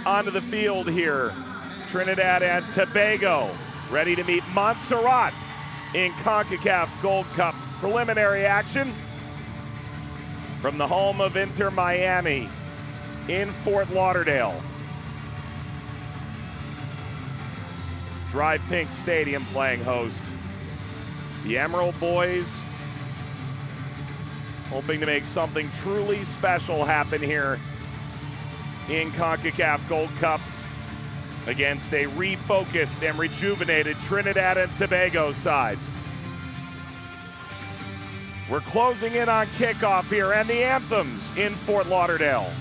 onto the field here. Trinidad and Tobago ready to meet Montserrat in CONCACAF Gold Cup preliminary action from the home of Inter Miami in Fort Lauderdale. Drive Pink Stadium playing host. The Emerald Boys hoping to make something truly special happen here in CONCACAF Gold Cup against a refocused and rejuvenated Trinidad and Tobago side. We're closing in on kickoff here and the anthems in Fort Lauderdale.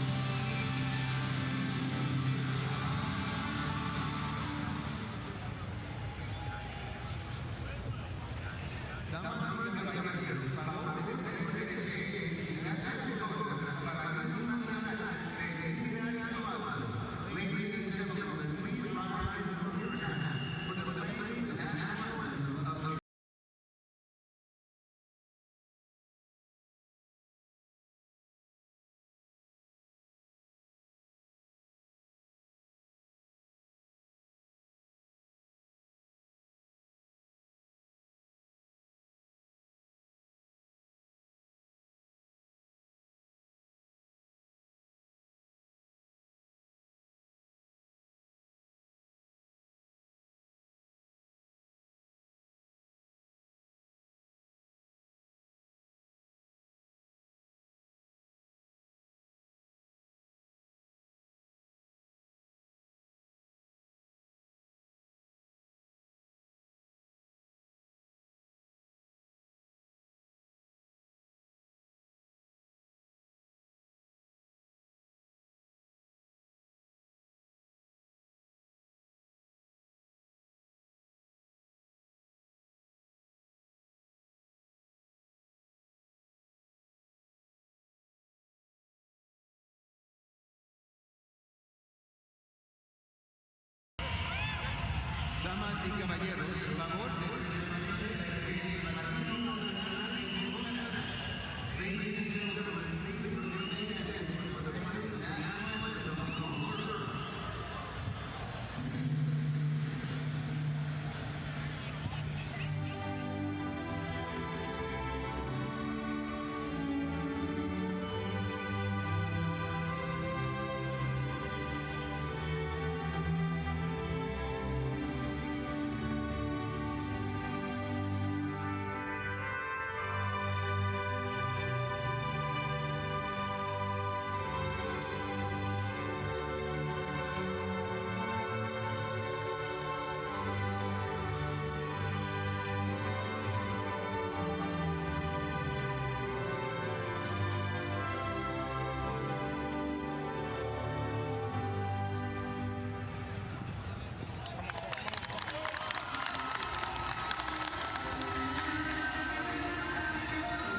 Damas y caballeros, favor de...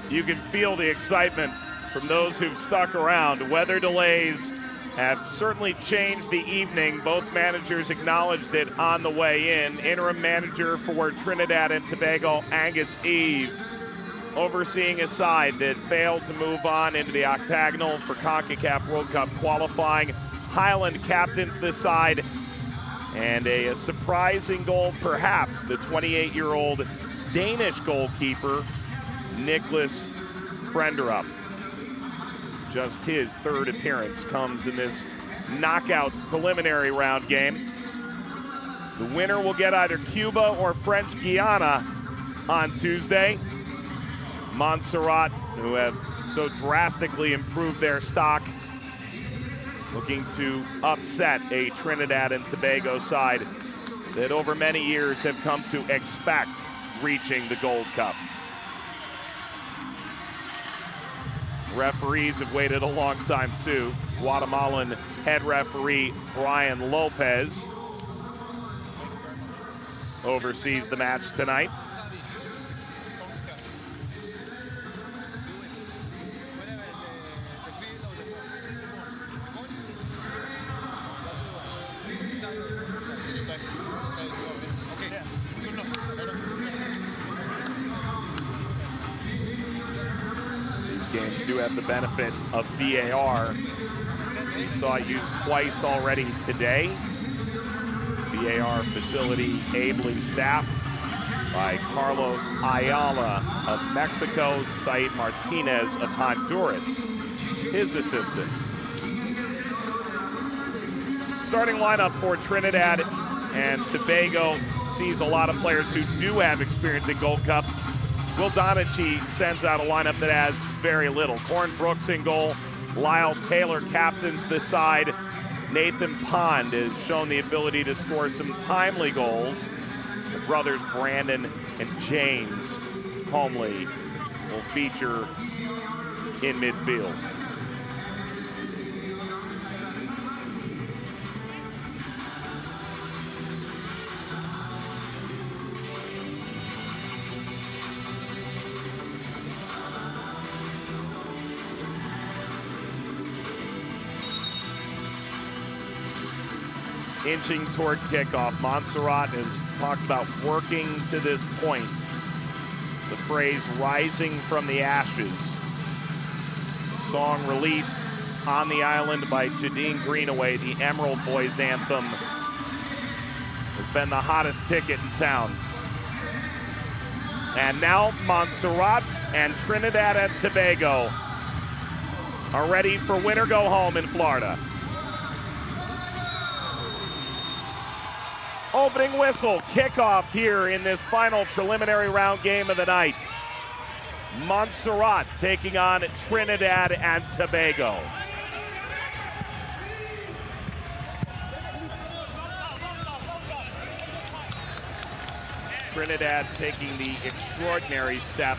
You can feel the excitement from those who've stuck around. Weather delays have certainly changed the evening. Both managers acknowledged it on the way in. Interim manager for Trinidad and Tobago, Angus Eve, overseeing a side that failed to move on into the octagonal for CONCACAF World Cup qualifying. Highland captains this side, and a surprising goal, perhaps, the 28-year-old Danish goalkeeper, Nicholas Frenderup. Just his third appearance comes in this knockout preliminary round game. The winner will get either Cuba or French Guiana on Tuesday. Montserrat, who have so drastically improved their stock, looking to upset a Trinidad and Tobago side that over many years have come to expect reaching the Gold Cup. Referees have waited a long time too. Guatemalan head referee Brian Lopez oversees the match tonight. These games do have the benefit of VAR. We saw it used twice already today. VAR facility ably staffed by Carlos Ayala of Mexico, Said Martinez of Honduras, his assistant. Starting lineup for Trinidad and Tobago sees a lot of players who do have experience in Gold Cup. Will Donachie sends out a lineup that has very little. Corn Brooks in goal. Lyle Taylor captains this side. Nathan Pond has shown the ability to score some timely goals. The brothers Brandon and James Comley will feature in midfield. Inching toward kickoff, Montserrat has talked about working to this point. The phrase rising from the ashes. A song released on the island by Jadine Greenaway, the Emerald Boys anthem, has been the hottest ticket in town. And now Montserrat and Trinidad and Tobago are ready for win or go home in Florida. Opening whistle, kickoff here in this final preliminary round game of the night. Montserrat taking on Trinidad and Tobago. Trinidad taking the extraordinary step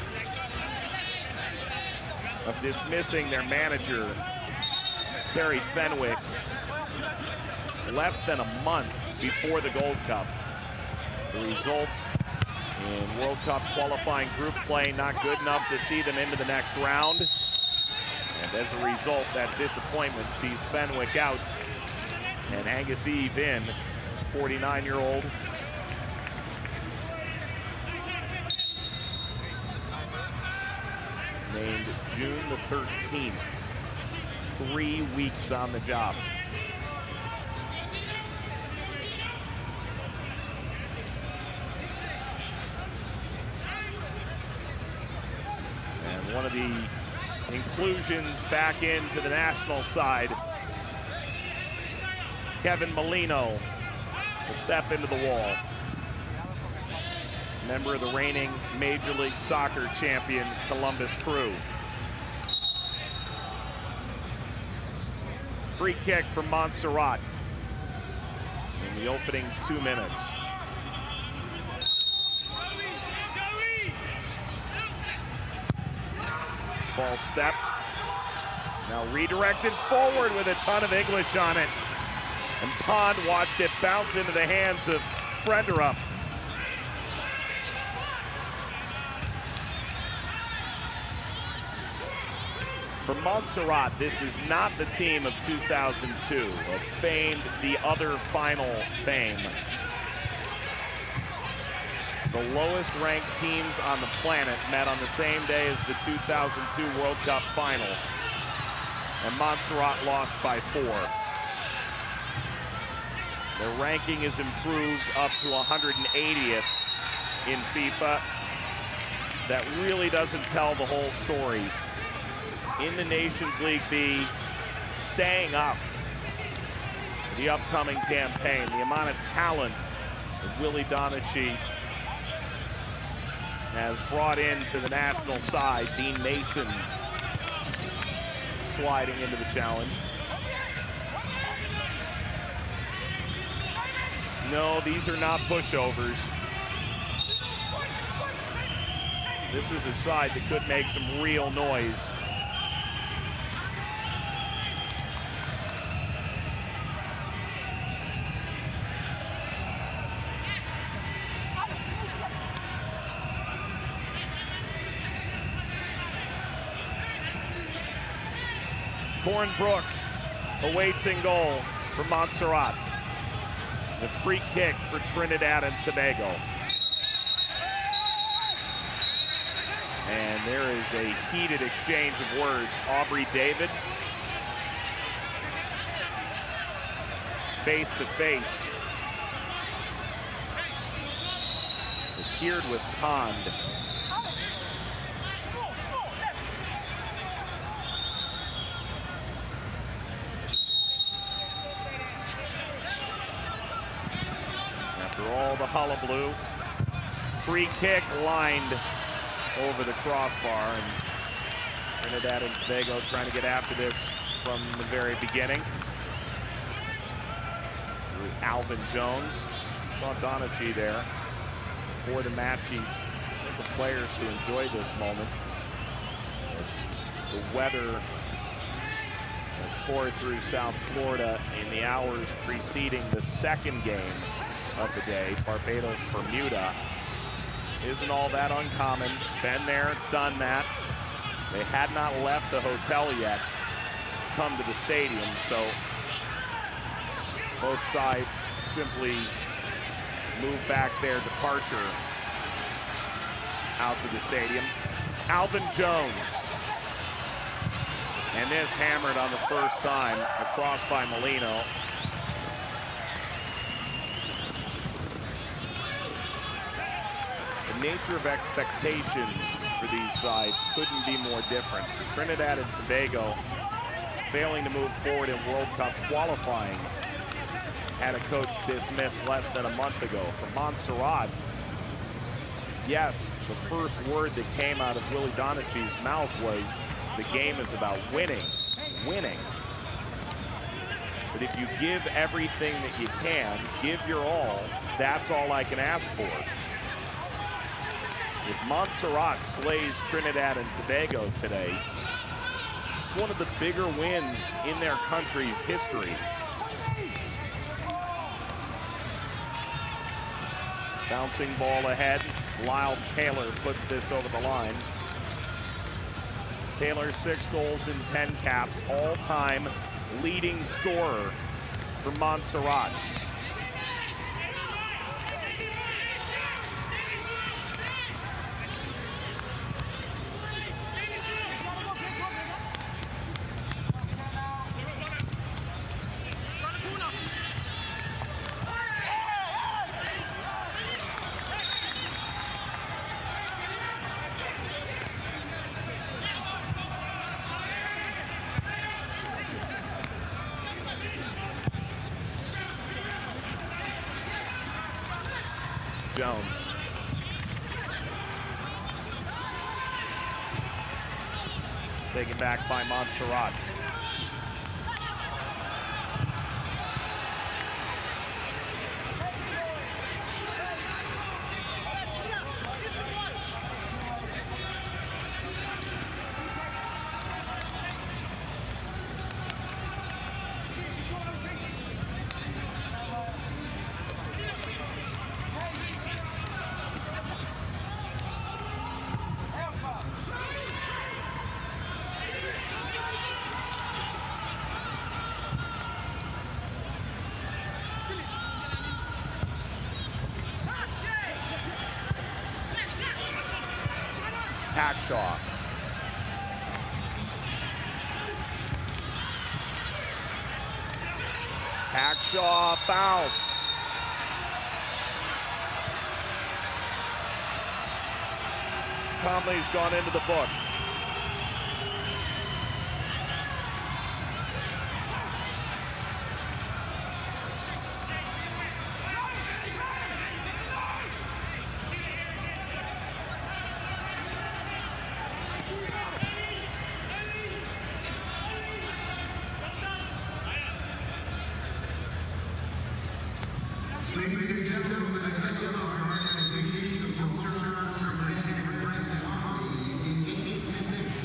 of dismissing their manager, Terry Fenwick, less than a month before the Gold Cup. The results in World Cup qualifying group play not good enough to see them into the next round. And as a result, that disappointment sees Fenwick out and Angus Eve in, 49-year-old. Named June the 13th, 3 weeks on the job. One of the inclusions back into the national side, Kevin Molino, will step into the wall. Member of the reigning Major League Soccer champion Columbus Crew. Free kick from Montserrat in the opening 2 minutes. False step. Now redirected forward with a ton of English on it. And Pond watched it bounce into the hands of Frenderup. For Montserrat, this is not the team of 2002, of famed the other final fame. The lowest ranked teams on the planet met on the same day as the 2002 World Cup final. And Montserrat lost by 4. Their ranking is improved up to 180th in FIFA. That really doesn't tell the whole story. In the Nations League B, staying up the upcoming campaign, the amount of talent that Willie Donachie has brought into the national side. Dean Mason sliding into the challenge. No, these are not pushovers. This is a side that could make some real noise. Corn Brooks awaits in goal for Montserrat. The free kick for Trinidad and Tobago. And there is a heated exchange of words. Aubrey David face to face. Appeared with Pond. After all the hullabaloo, free kick lined over the crossbar, and Trinidad and Tobago trying to get after this from the very beginning. Alvin Jones, saw Donachi there before the match. He told the players to enjoy this moment. The weather tore through South Florida in the hours preceding the second game of the day, Barbados-Bermuda. Isn't all that uncommon. Been there, done that. They had not left the hotel yet, come to the stadium, so both sides simply move back their departure out to the stadium. Alvin Jones. And this hammered on the first time, across by Molino. The nature of expectations for these sides couldn't be more different. For Trinidad and Tobago, failing to move forward in World Cup qualifying, had a coach dismissed less than a month ago. For Montserrat, yes, the first word that came out of Willie Donachi's mouth was, the game is about winning. But if you give everything that you can, give your all, that's all I can ask for. If Montserrat slays Trinidad and Tobago today, it's one of the bigger wins in their country's history. Bouncing ball ahead. Lyle Taylor puts this over the line. Taylor, 6 goals in 10 caps, all-time leading scorer for Montserrat. Jones. Taken back by Montserrat. Hackshaw. Hackshaw fouled. Conley's gone into the book. Ladies and gentlemen, I'd like to honor and appreciate the Montserrat representing Red and Hockey in 8 minutes.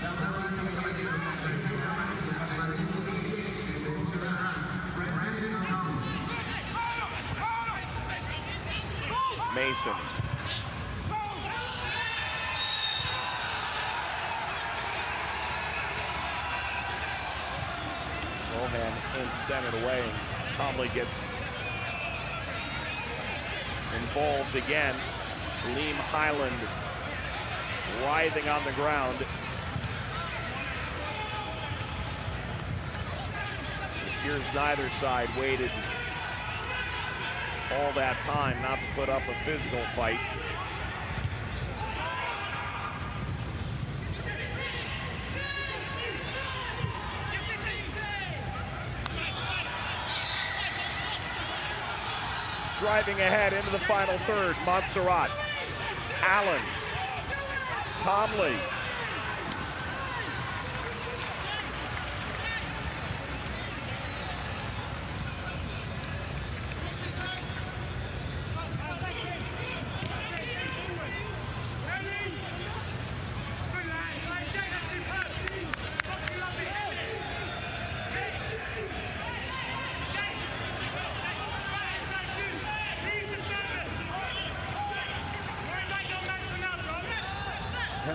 Damas y caballeros, reiteramos la participación de Montserrat, Red and Hockey. Mason. Rohan in centered away, and Conley gets involved again. Liam Highland writhing on the ground. Appears neither side waited all that time not to put up a physical fight. Driving ahead into the final third, Montserrat, Allen, Comley.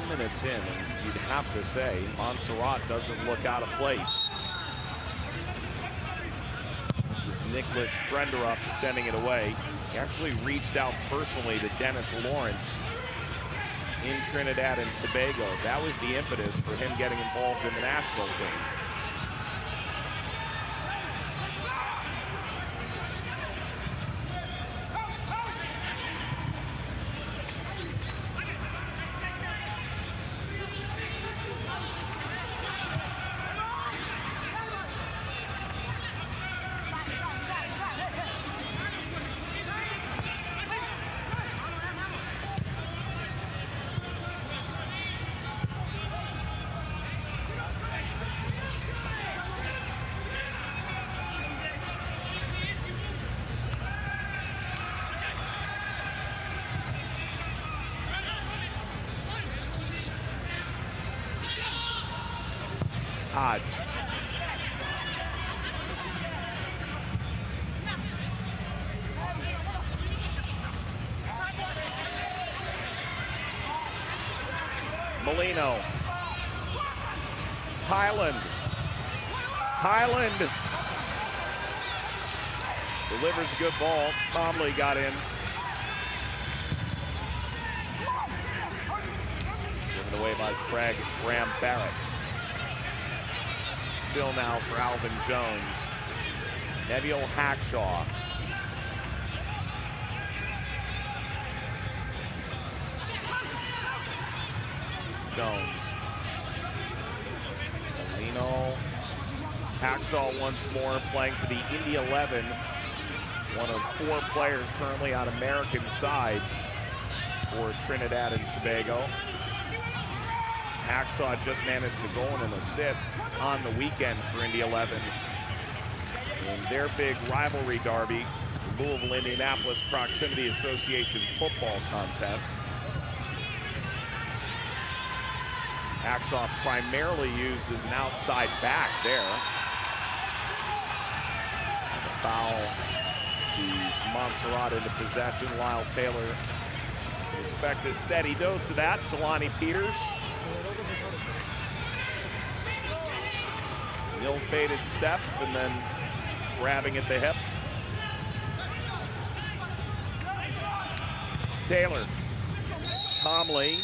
Minutes in, and you'd have to say Montserrat doesn't look out of place. This is Nicholas Frenderup sending it away. He actually reached out personally to Dennis Lawrence in Trinidad and Tobago. That was the impetus for him getting involved in the national team. Hodge. Molino. Highland. Delivers a good ball. Comley got in. Given away by Craig Graham Barrett. Still now for Alvin Jones. Neville Hackshaw. Jones. Molino. Hackshaw once more playing for the Indy 11. One of 4 players currently on American sides for Trinidad and Tobago. Hackshaw just managed a goal and an assist on the weekend for Indy 11 in their big rivalry derby, the Louisville-Indianapolis Proximity Association football contest. Hackshaw primarily used as an outside back there. And the foul sees Montserrat into possession. Lyle Taylor expect a steady dose of that. Jelani Peters. The ill-fated step and then grabbing at the hip. Taylor. Comley.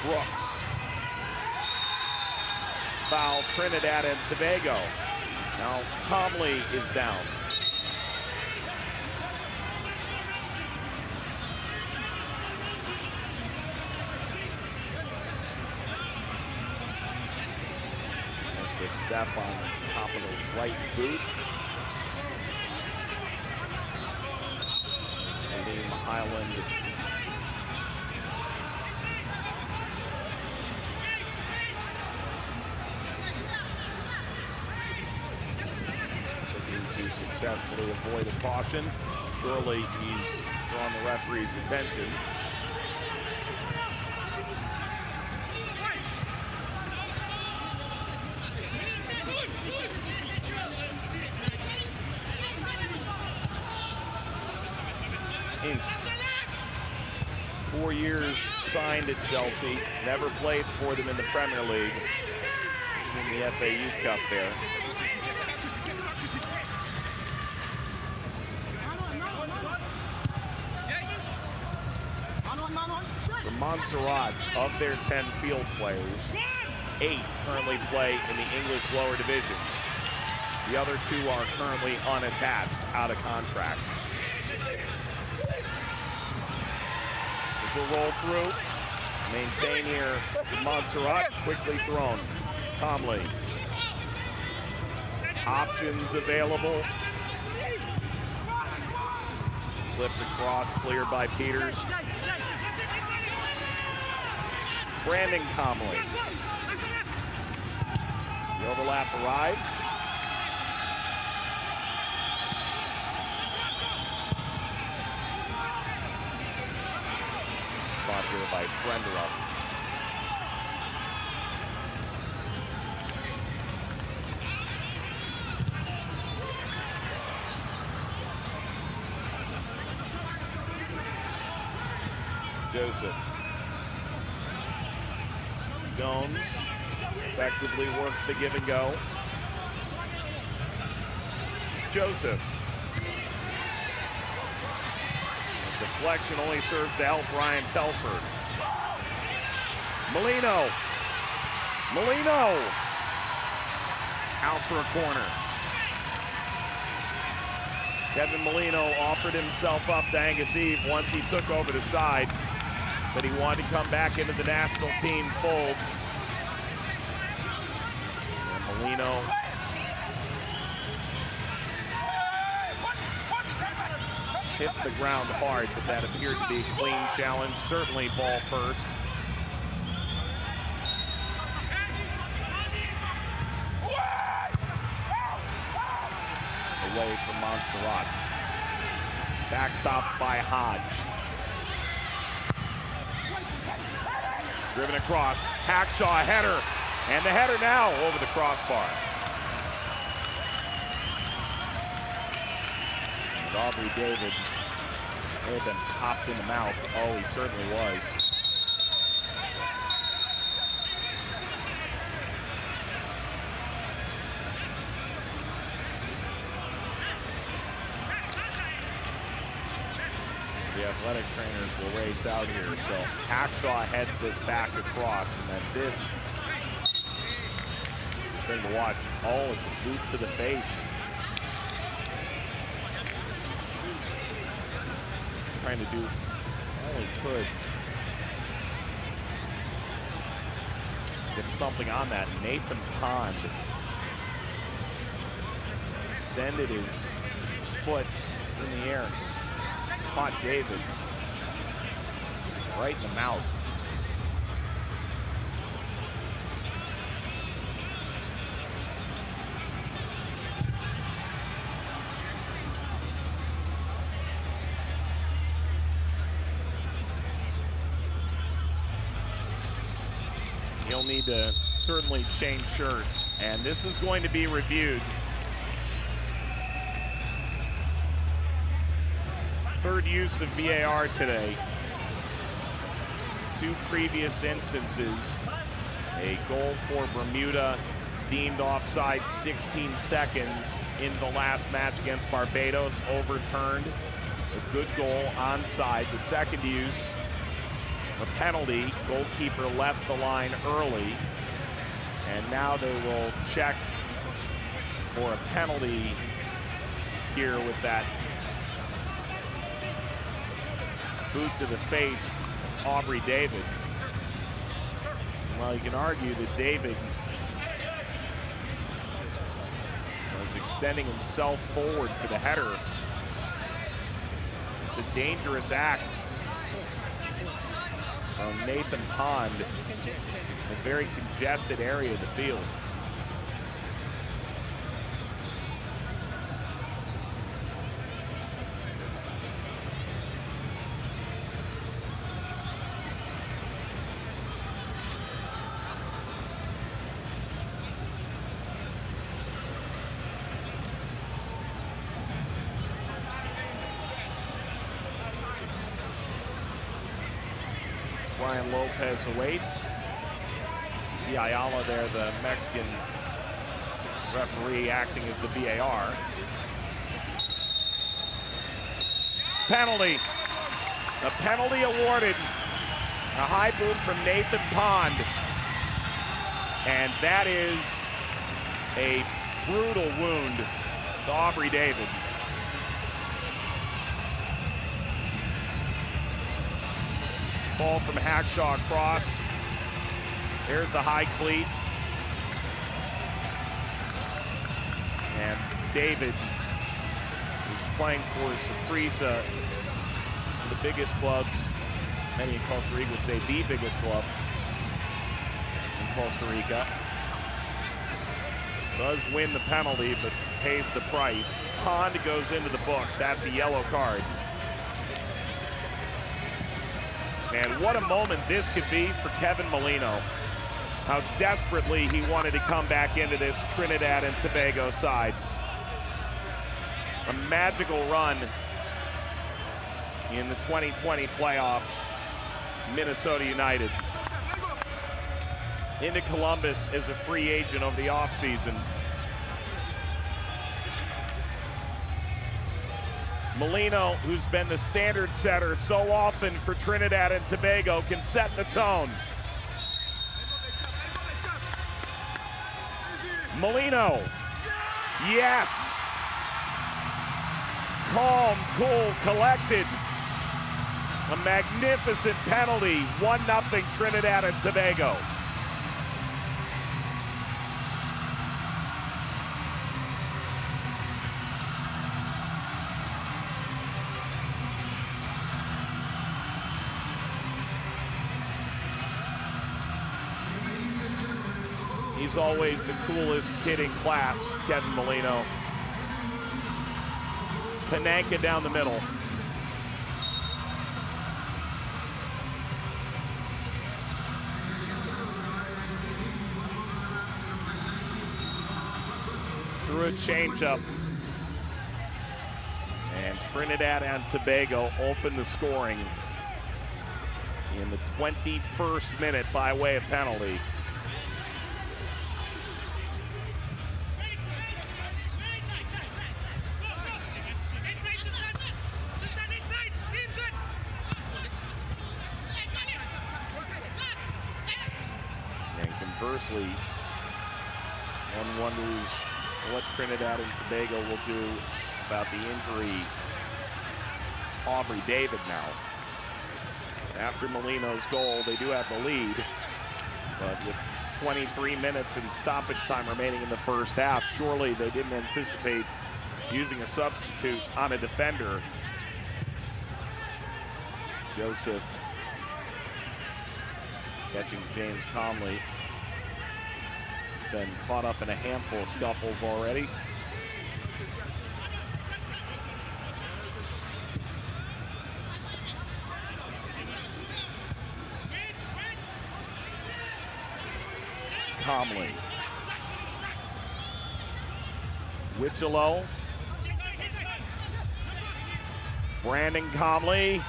Brooks. Foul Trinidad and Tobago. Now Comley is down. There's the step on top of the right boot. Nadim Highland. Success successfully avoid a caution. Surely he's drawn the referee's attention. Ince, 4 years signed at Chelsea, never played for them in the Premier League, in the FA Youth Cup there. For Montserrat, of their 10 field players, 8 currently play in the English lower divisions. The other 2 are currently unattached, out of contract. This will roll through. Maintain here to Montserrat, quickly thrown. Comley. Options available. Flipped across, cleared by Peters. Brandon Comley. The overlap arrives. Spot here by Frenderup. Joseph. Jones effectively works the give and go. Joseph. Deflection only serves to help Ryan Telford. Molino. Out for a corner. Kevin Molino offered himself up to Angus Eve once he took over the side. Said he wanted to come back into the national team fold. And Molino hits the ground hard, but that appeared to be a clean challenge. Certainly ball first. Away from Montserrat. Backstopped by Hodge. Driven across, Hackshaw header, and the header now over the crossbar. And Aubrey David may have been popped in the mouth. Oh, he certainly was. The athletic trainers will race out here. So Hackshaw heads this back across, and then this thing to watch. Oh, it's a boot to the face. Trying to do all he could. Get something on that. Nathan Pond extended his foot in the air. Caught David right in the mouth. He'll need to certainly change shirts, and this is going to be reviewed. Third use of VAR today. 2 previous instances. A goal for Bermuda deemed offside 16 seconds in the last match against Barbados, overturned. A good goal onside. The second use, a penalty. Goalkeeper left the line early. And now they will check for a penalty here with that boot to the face, Aubrey David. Well, you can argue that David was extending himself forward for the header. It's a dangerous act from Nathan Pond in a very congested area of the field. Brian Lopez awaits. See Ayala there, the Mexican referee acting as the VAR. Penalty. A penalty awarded. A high boot from Nathan Pond. And that is a brutal wound to Aubrey David. Ball from Hackshaw across. There's the high cleat. And David, who's playing for Saprissa, one of the biggest clubs, many in Costa Rica would say the biggest club in Costa Rica, does win the penalty, but pays the price. Pond goes into the book. That's a yellow card. And what a moment this could be for Kevin Molino. How desperately he wanted to come back into this Trinidad and Tobago side. A magical run in the 2020 playoffs. Minnesota United into Columbus as a free agent over the offseason. Molino, who's been the standard setter so often for Trinidad and Tobago, can set the tone. Molino, yes. Calm, cool, collected. A magnificent penalty, 1-0 Trinidad and Tobago. He's always the coolest kid in class, Kevin Molino. Panenka down the middle. Through a changeup. And Trinidad and Tobago open the scoring in the 21st minute by way of penalty. Conversely, one wonders what Trinidad and Tobago will do about the injury Aubrey David now. After Molino's goal, they do have the lead, but with 23 minutes and stoppage time remaining in the first half, surely they didn't anticipate using a substitute on a defender. Joseph catching James Comley. Been caught up in a handful of scuffles already. Comley. Wichelo. Brandon Comley.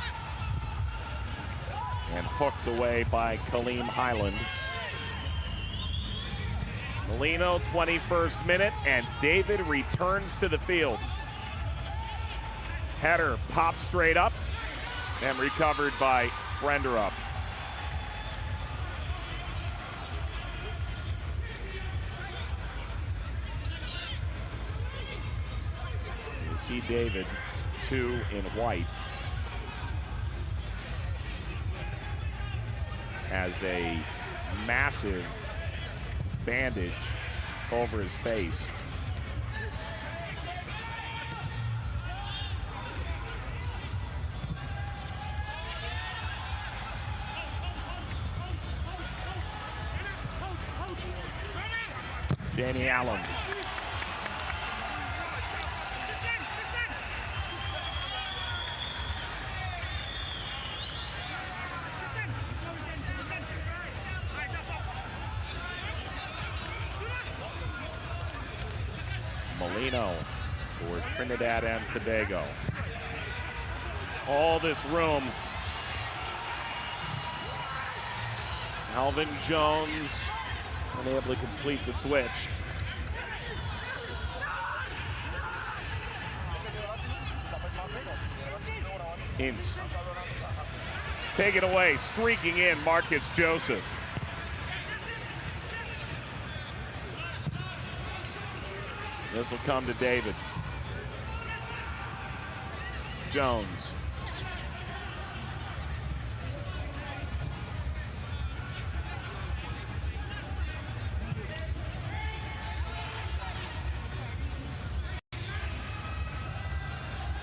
And hooked away by Kaleem Highland. Molino, 21st minute, and David returns to the field. Header pops straight up and recovered by Frenderup. You see David, 2 in white, has a massive bandage over his face. Jamie Allen. Molino for Trinidad and Tobago. All this room Alvin Jones unable to complete the switch. Ince. Take it away, streaking in Marcus Joseph. This will come to David. Jones.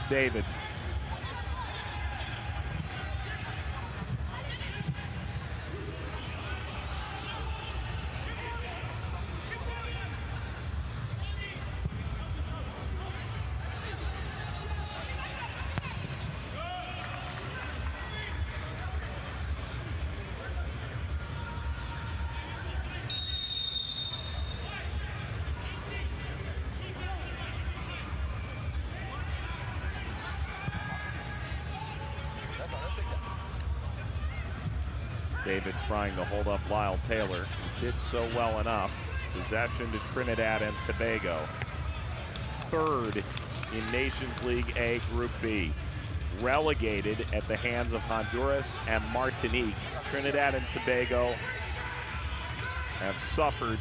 David. David trying to hold up Lyle Taylor. He did so well enough. Possession to Trinidad and Tobago. Third in Nations League A Group B. Relegated at the hands of Honduras and Martinique. Trinidad and Tobago have suffered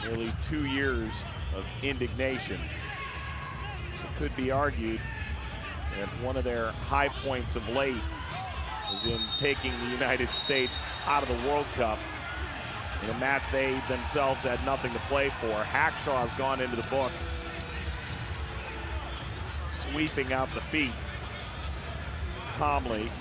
nearly 2 years of indignation. It could be argued that one of their high points of late was in taking the United States out of the World Cup in a match they themselves had nothing to play for. Hackshaw has gone into the book, sweeping out the feet calmly.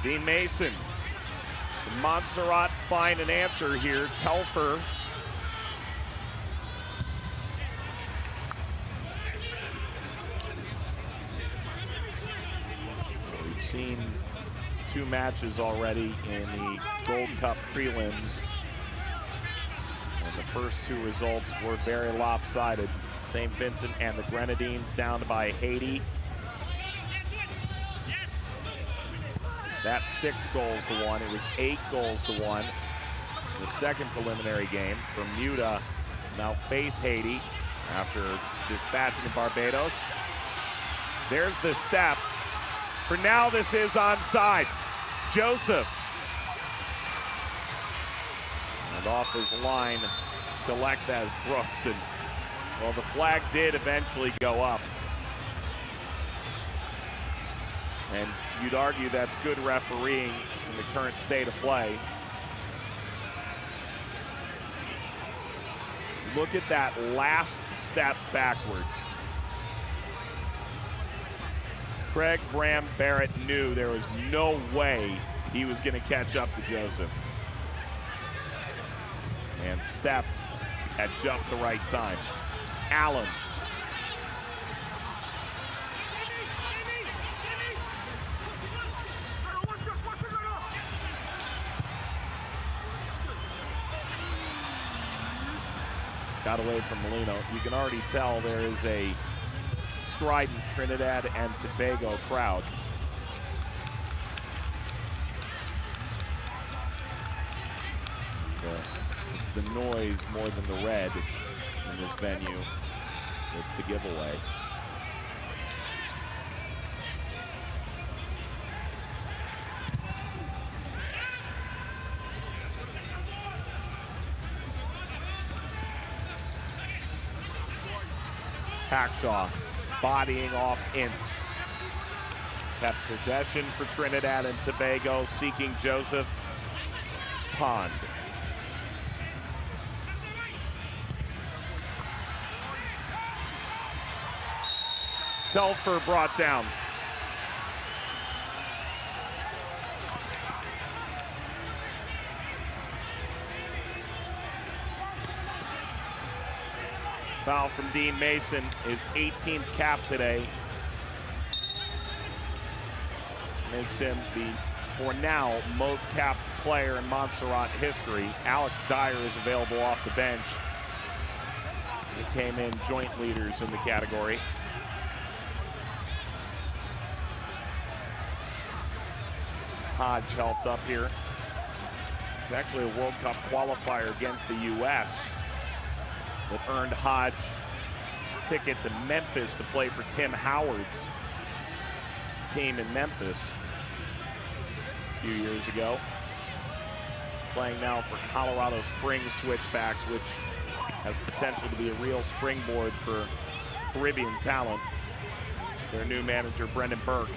Dean Mason, Montserrat find an answer here. Telfer. We've seen 2 matches already in the Gold Cup prelims. And the first 2 results were very lopsided. St. Vincent and the Grenadines down by Haiti. That's 6 goals to 1. It was 8 goals to 1. The second preliminary game. Bermuda now face Haiti after dispatching Barbados. There's the step. For now, this is onside. Joseph. And off his line, Galectas Brooks. And, well, the flag did eventually go up. And you'd argue that's good refereeing in the current state of play. Look at that last step backwards. Craig Bram Barrett knew there was no way he was going to catch up to Joseph. And stepped at just the right time. Allen. Got away from Molino. You can already tell there is a strident Trinidad and Tobago crowd. It's the noise more than the red in this venue. It's the giveaway. Hackshaw bodying off Ince. Kept possession for Trinidad and Tobago, seeking Joseph. Pond. Telfer brought down. Foul from Dean Mason, his 18th cap today. Makes him the, for now, most capped player in Montserrat history. Alex Dyer is available off the bench. He came in joint leaders in the category. Hodge helped up here. It's actually a World Cup qualifier against the U.S. that earned Hodge a ticket to Memphis to play for Tim Howard's team in Memphis a few years ago. Playing now for Colorado Springs Switchbacks, which has potential to be a real springboard for Caribbean talent. Their new manager, Brendan Burke.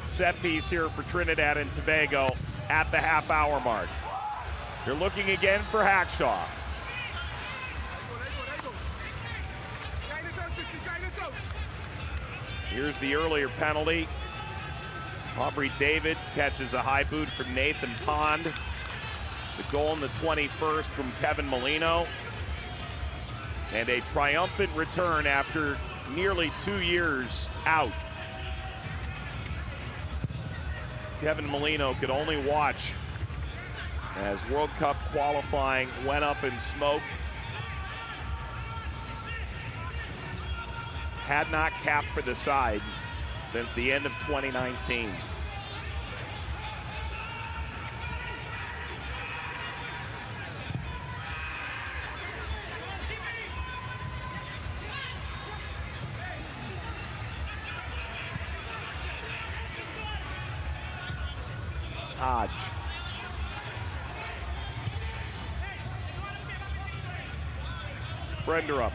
Set piece here for Trinidad and Tobago at the half-hour mark. They're looking again for Hackshaw. Here's the earlier penalty. Aubrey David catches a high boot from Nathan Pond. The goal in the 21st from Kevin Molino. And a triumphant return after nearly 2 years out. Kevin Molino could only watch as World Cup qualifying went up in smoke. Had not capped for the side since the end of 2019. Hodge. Frenderup.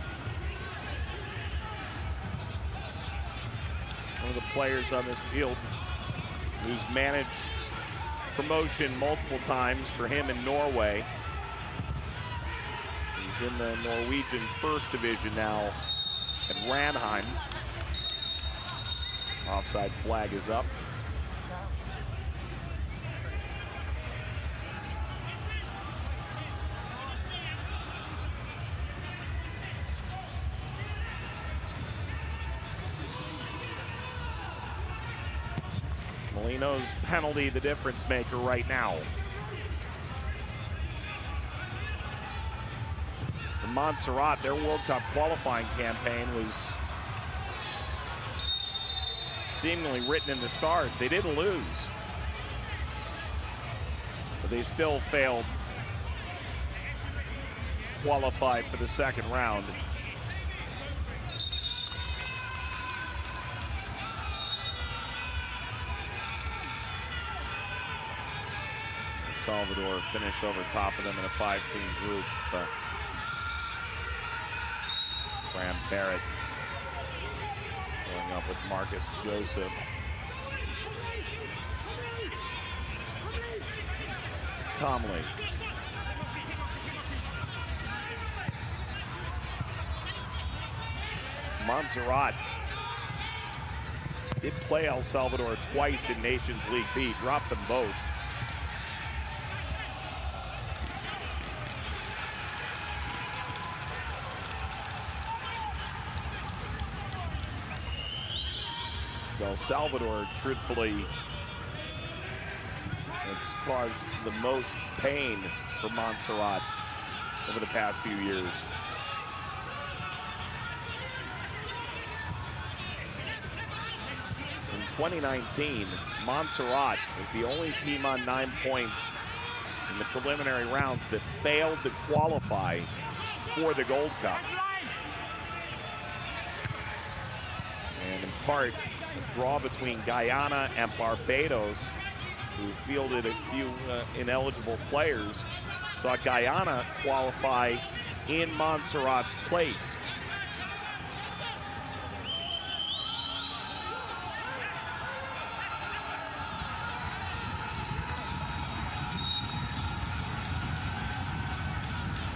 One of the players on this field who's managed promotion multiple times for him in Norway. He's in the Norwegian First Division now at Ranheim. Offside flag is up. Molino's penalty, the difference maker right now. For Montserrat, their World Cup qualifying campaign was seemingly written in the stars. They didn't lose, but they still failed to qualify for the second round. Salvador finished over top of them in a 5-team group, but Graham Barrett going up with Marcus Joseph. Comley. Montserrat did play El Salvador twice in Nations League B, dropped them both. El Salvador, truthfully, it's caused the most pain for Montserrat over the past few years. In 2019, Montserrat was the only team on 9 points in the preliminary rounds that failed to qualify for the Gold Cup. And in part, a draw between Guyana and Barbados, who fielded a few ineligible players, saw Guyana qualify in Montserrat's place.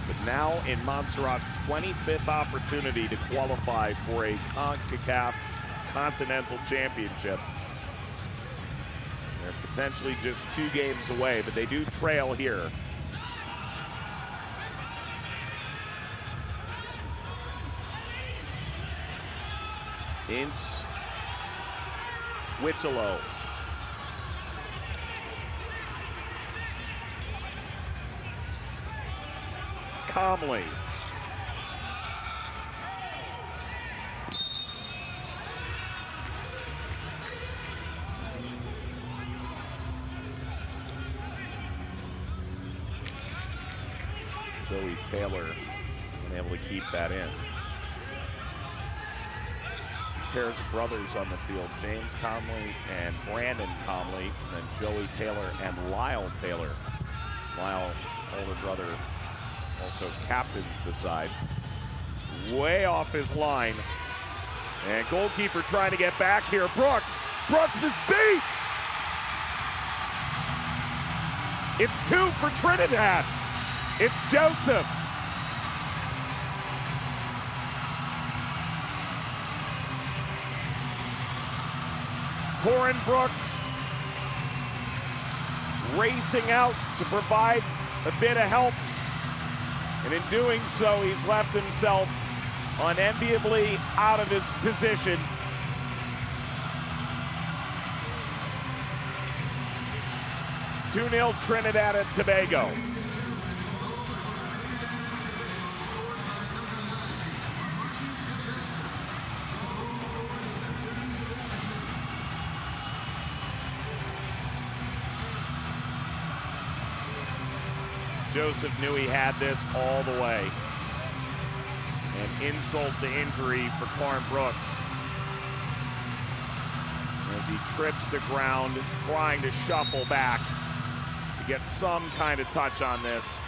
But now in Montserrat's 25th opportunity to qualify for a CONCACAF Continental Championship, their potentially just 2 games away, but they do trail here. Ince, Wichelo. Comley. Joey Taylor unable to keep that in. Pairs of brothers on the field, James Comley and Brandon Comley, and then Joey Taylor and Lyle Taylor. Lyle, older brother, also captains the side. Way off his line. And goalkeeper trying to get back here. Brooks. Brooks is beat. It's 2 for Trinidad. It's Joseph. Corin Brooks racing out to provide a bit of help. And in doing so, he's left himself unenviably out of his position. (2-0) Trinidad and Tobago. Joseph knew he had this all the way. An insult to injury for Corin Brooks as he trips the ground, trying to shuffle back to get some kind of touch on this.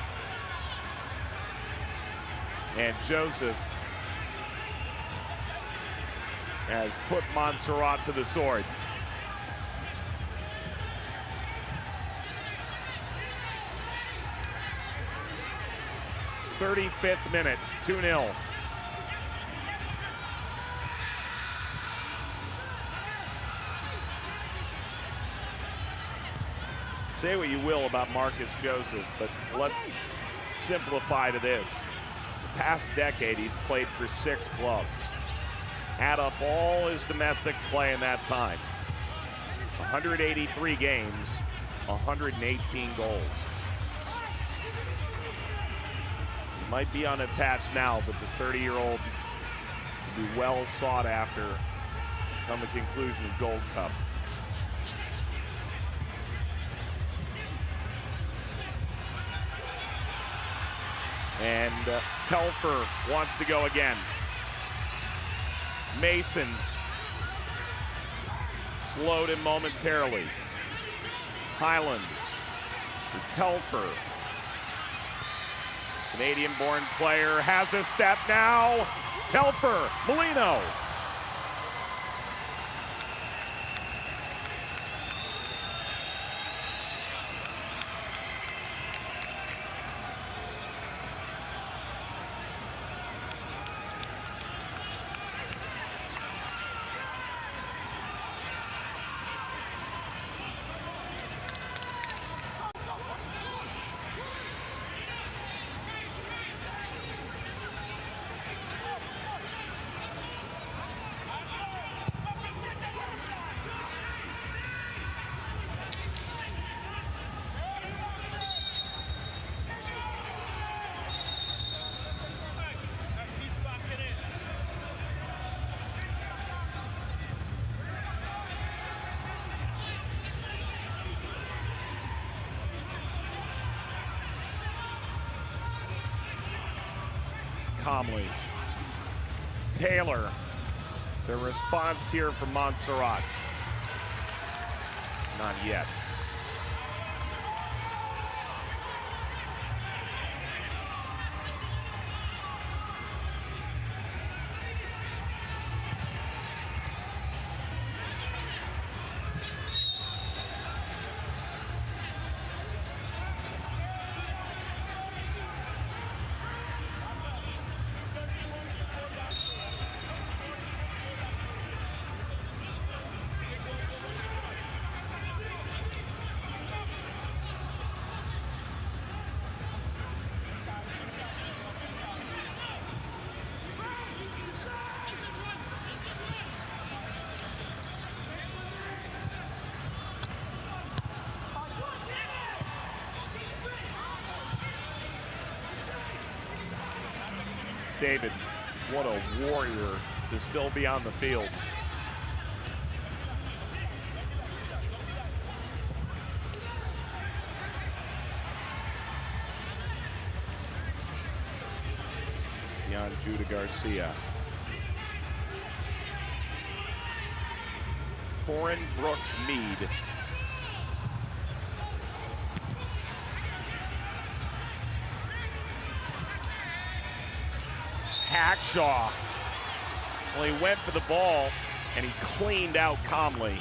And Joseph has put Montserrat to the sword. 35th minute, 2-0. Say what you will about Marcus Joseph, but let's simplify to this. The past decade, he's played for 6 clubs. Add up all his domestic play in that time. 183 games, 118 goals. He might be unattached now, but the 30-year-old should be well sought after come the conclusion of Gold Cup. And Telfer wants to go again. Mason slowed him momentarily. Highland for Telfer. Canadian-born player has a step now. Telfer, Molino. Comley. Taylor. The response here from Montserrat. Not yet. David, what a warrior to still be on the field. Beyond Judah Garcia. Corin Brooks Mead. Hackshaw. Well, he went for the ball and he cleaned out calmly.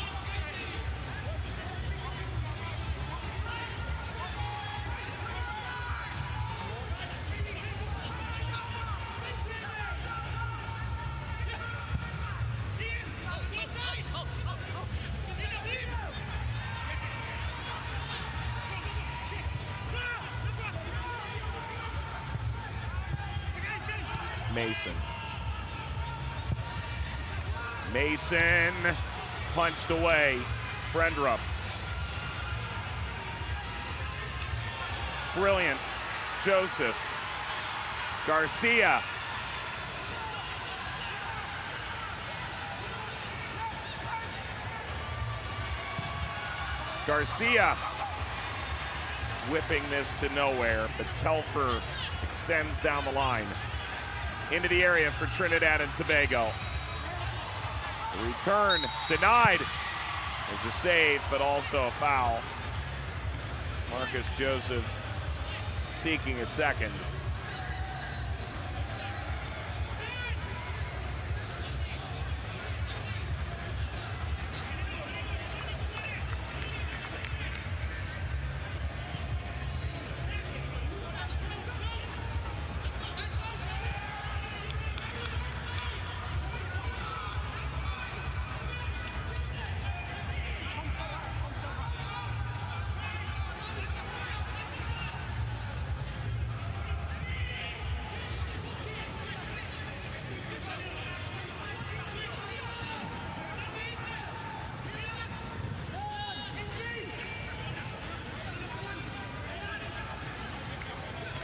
Mason punched away. Frendrup. Brilliant. Joseph. Garcia. Garcia whipping this to nowhere, but Telfer extends down the line. Into the area for Trinidad and Tobago. Return denied. There's a save, but also a foul. Marcus Joseph seeking a second.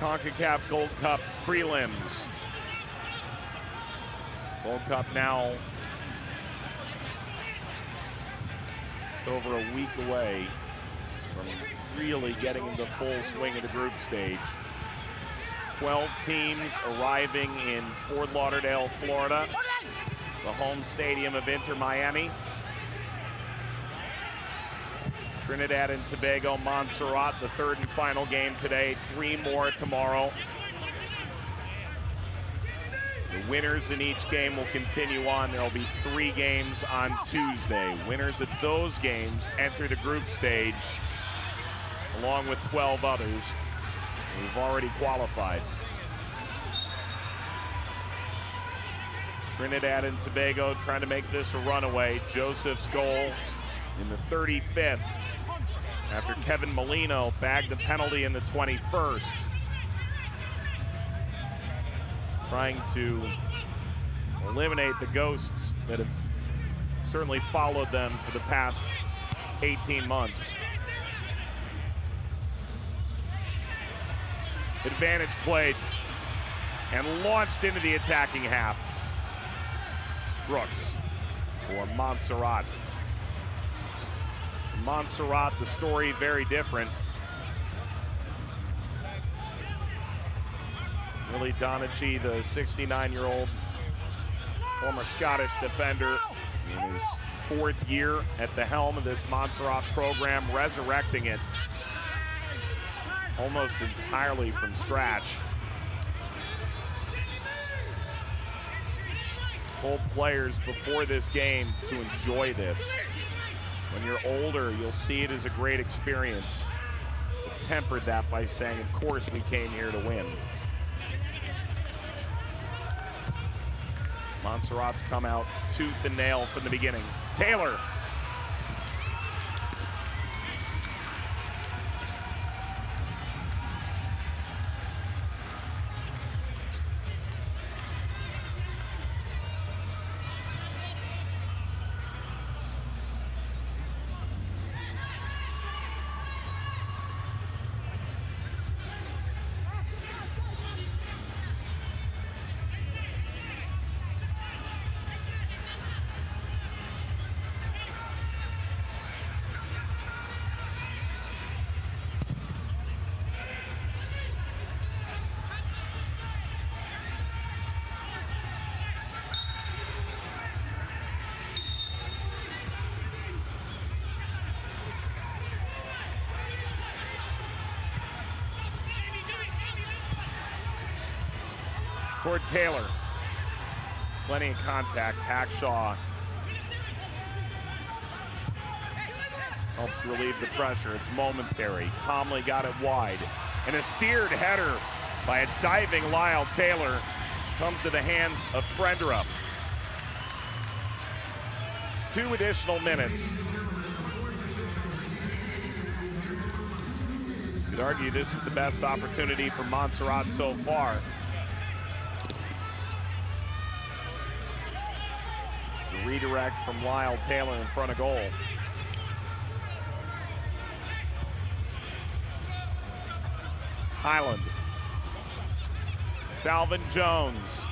CONCACAF Gold Cup prelims. Gold Cup now just over a week away from really getting into full swing of the group stage. 12 teams arriving in Fort Lauderdale, Florida, the home stadium of Inter Miami. Trinidad and Tobago, Montserrat, the third and final game today. 3 more tomorrow. The winners in each game will continue on. There'll be 3 games on Tuesday. Winners of those games enter the group stage, along with 12 others who've already qualified. Trinidad and Tobago trying to make this a runaway. Joseph's goal in the 35th. After Kevin Molino bagged the penalty in the 21st. Trying to eliminate the ghosts that have certainly followed them for the past 18 months. Advantage played and launched into the attacking half. Brooks for Montserrat. Montserrat, the story very different. Willie Donachie, the 69-year-old former Scottish defender, in his 4th year at the helm of this Montserrat program, resurrecting it almost entirely from scratch. Told players before this game to enjoy this. When you're older, you'll see it as a great experience. But tempered that by saying, of course, we came here to win. Montserrat's come out tooth and nail from the beginning. Taylor. toward Taylor. Plenty of contact. Hackshaw helps to relieve the pressure. It's momentary. Calmly got it wide. And a steered header by a diving Lyle Taylor comes to the hands of Frendrup. 2 additional minutes. You could argue this is the best opportunity for Montserrat so far. It's a redirect from Lyle Taylor in front of goal. Highland. Alvin Jones.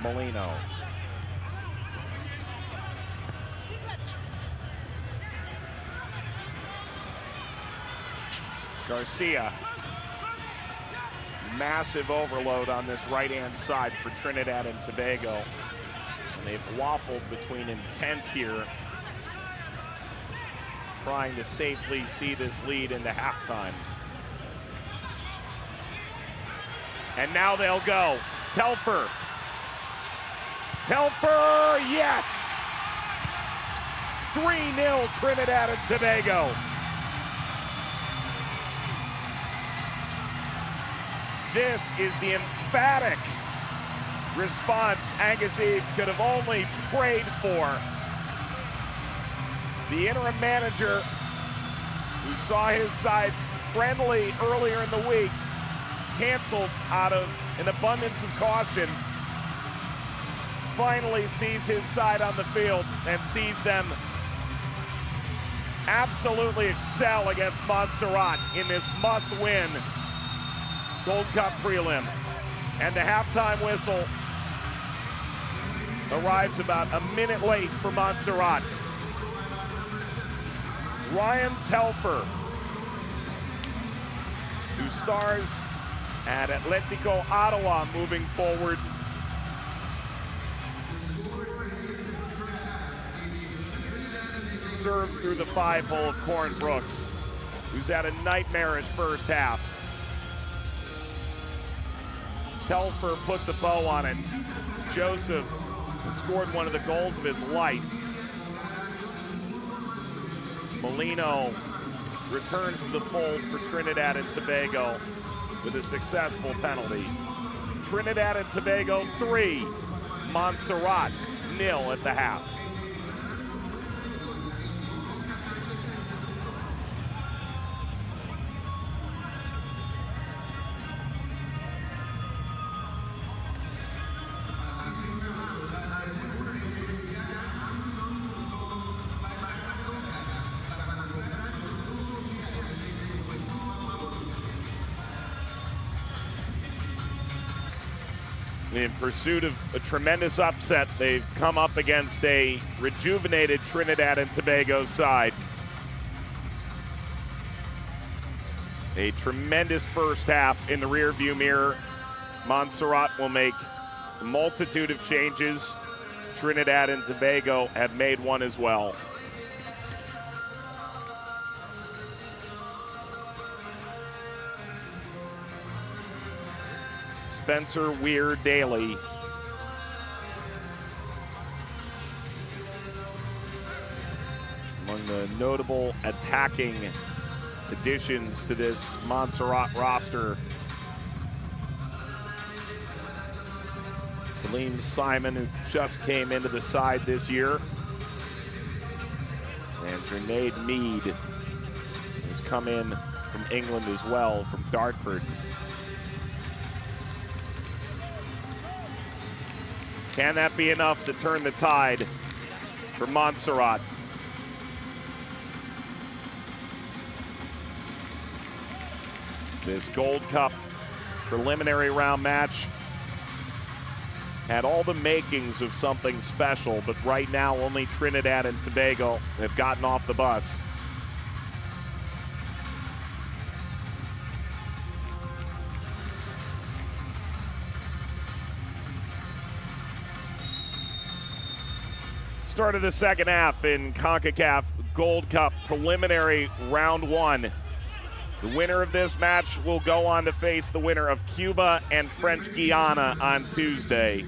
Molino. Garcia. Massive overload on this right-hand side for Trinidad and Tobago. And they've waffled between intent here, trying to safely see this lead into halftime. And now they'll go. Telfer. Telfer, yes! 3-0 Trinidad and Tobago. This is the emphatic response Angus Eve could have only prayed for. The interim manager, who saw his side's friendly earlier in the week, canceled out of an abundance of caution, finally sees his side on the field and sees them absolutely excel against Montserrat in this must-win Gold Cup prelim. And the halftime whistle arrives about a minute late for Montserrat. Ryan Telfer, who stars at Atletico Ottawa moving forward, serves through the 5-hole of Corin Brooks, who's had a nightmarish first half. Telfer puts a bow on it. Joseph has scored one of the goals of his life. Molino returns to the fold for Trinidad and Tobago with a successful penalty. Trinidad and Tobago 3, Montserrat 0 at the half. In pursuit of a tremendous upset, they've come up against a rejuvenated Trinidad and Tobago side. A tremendous first half in the rearview mirror. Montserrat will make a multitude of changes. Trinidad and Tobago have made one as well. Spencer Weir-Daly among the notable attacking additions to this Montserrat roster. Kaleem Simon, who just came into the side this year, and Jernaid Mead, who's come in from England as well, from Dartford. Can that be enough to turn the tide for Montserrat? This Gold Cup preliminary round match had all the makings of something special, but right now only Trinidad and Tobago have gotten off the bus. Start of the second half in CONCACAF Gold Cup preliminary round one. The winner of this match will go on to face the winner of Cuba and French Guiana on Tuesday.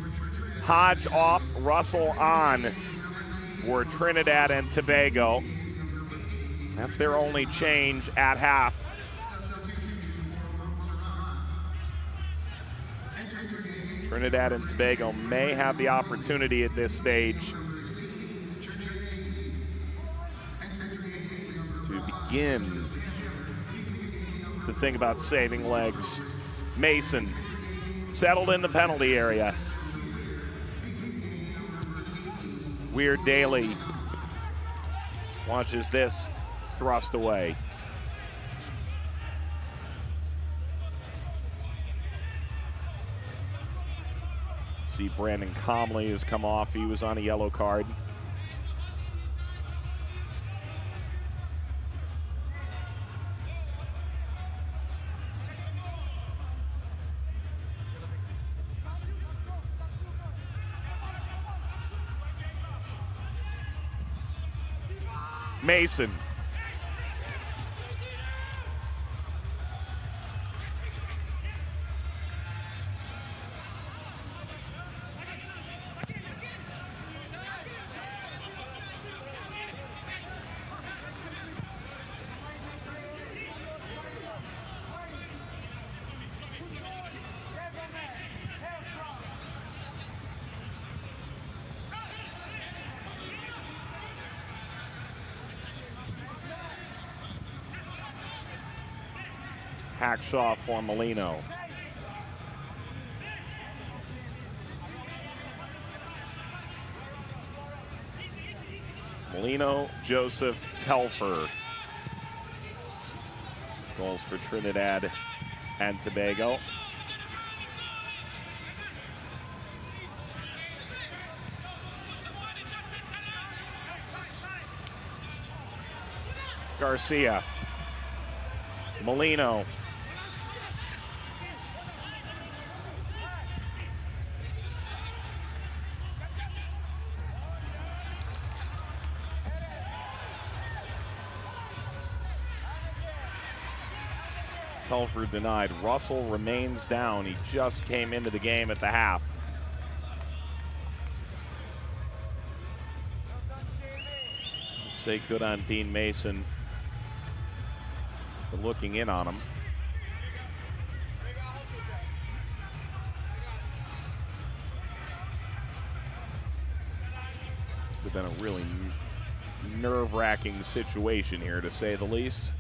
Hodge off, Russell on for Trinidad and Tobago. That's their only change at half. Trinidad and Tobago may have the opportunity at this stage to begin to think about saving legs. Mason settled in the penalty area. Weird Daly watches this thrust away. See Brandon Comley has come off. He was on a yellow card. Mason. Hackshaw for Molino. Molino, Joseph, Telfer. Goals for Trinidad and Tobago. Garcia. Molino. Telford denied. Russell remains down. He just came into the game at the half. Let's say good on Dean Mason for looking in on him. Could have been a really nerve-wracking situation here, to say the least.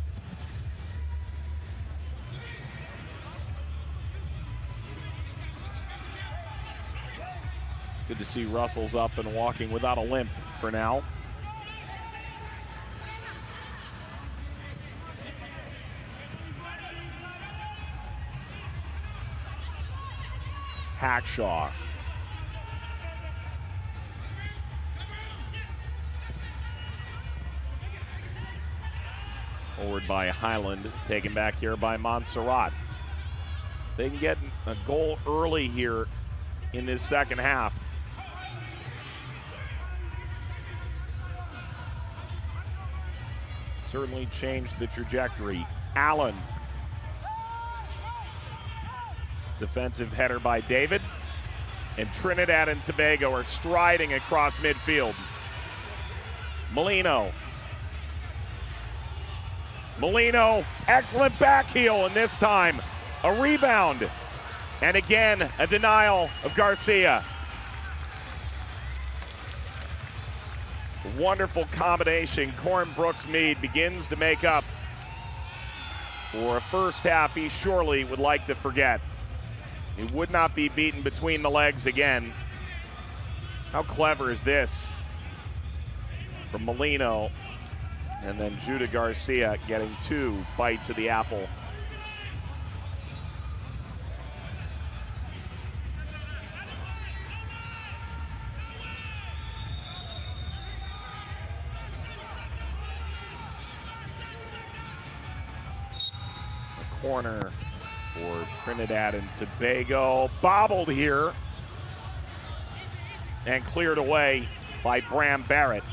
Good to see Russell's up and walking without a limp for now. Hackshaw. Forward by Highland, taken back here by Montserrat. They can get a goal early here in this second half. Certainly changed the trajectory. Allen. Defensive header by David. And Trinidad and Tobago are striding across midfield. Molino. Molino, excellent back heel, and this time a rebound. And again, a denial of Garcia. Wonderful combination. Corin Brooks-Mead begins to make up for a first half he surely would like to forget. He would not be beaten between the legs again. How clever is this from Molino? And then Judah Garcia getting 2 bites of the apple. corner for Trinidad and Tobago. Bobbled here and cleared away by Bram Barrett.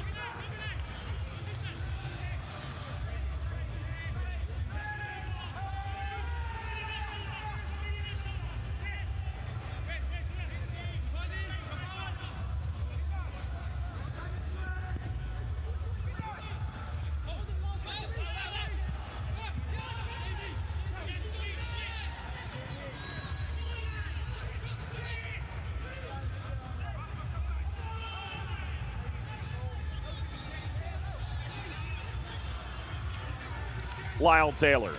Lyle Taylor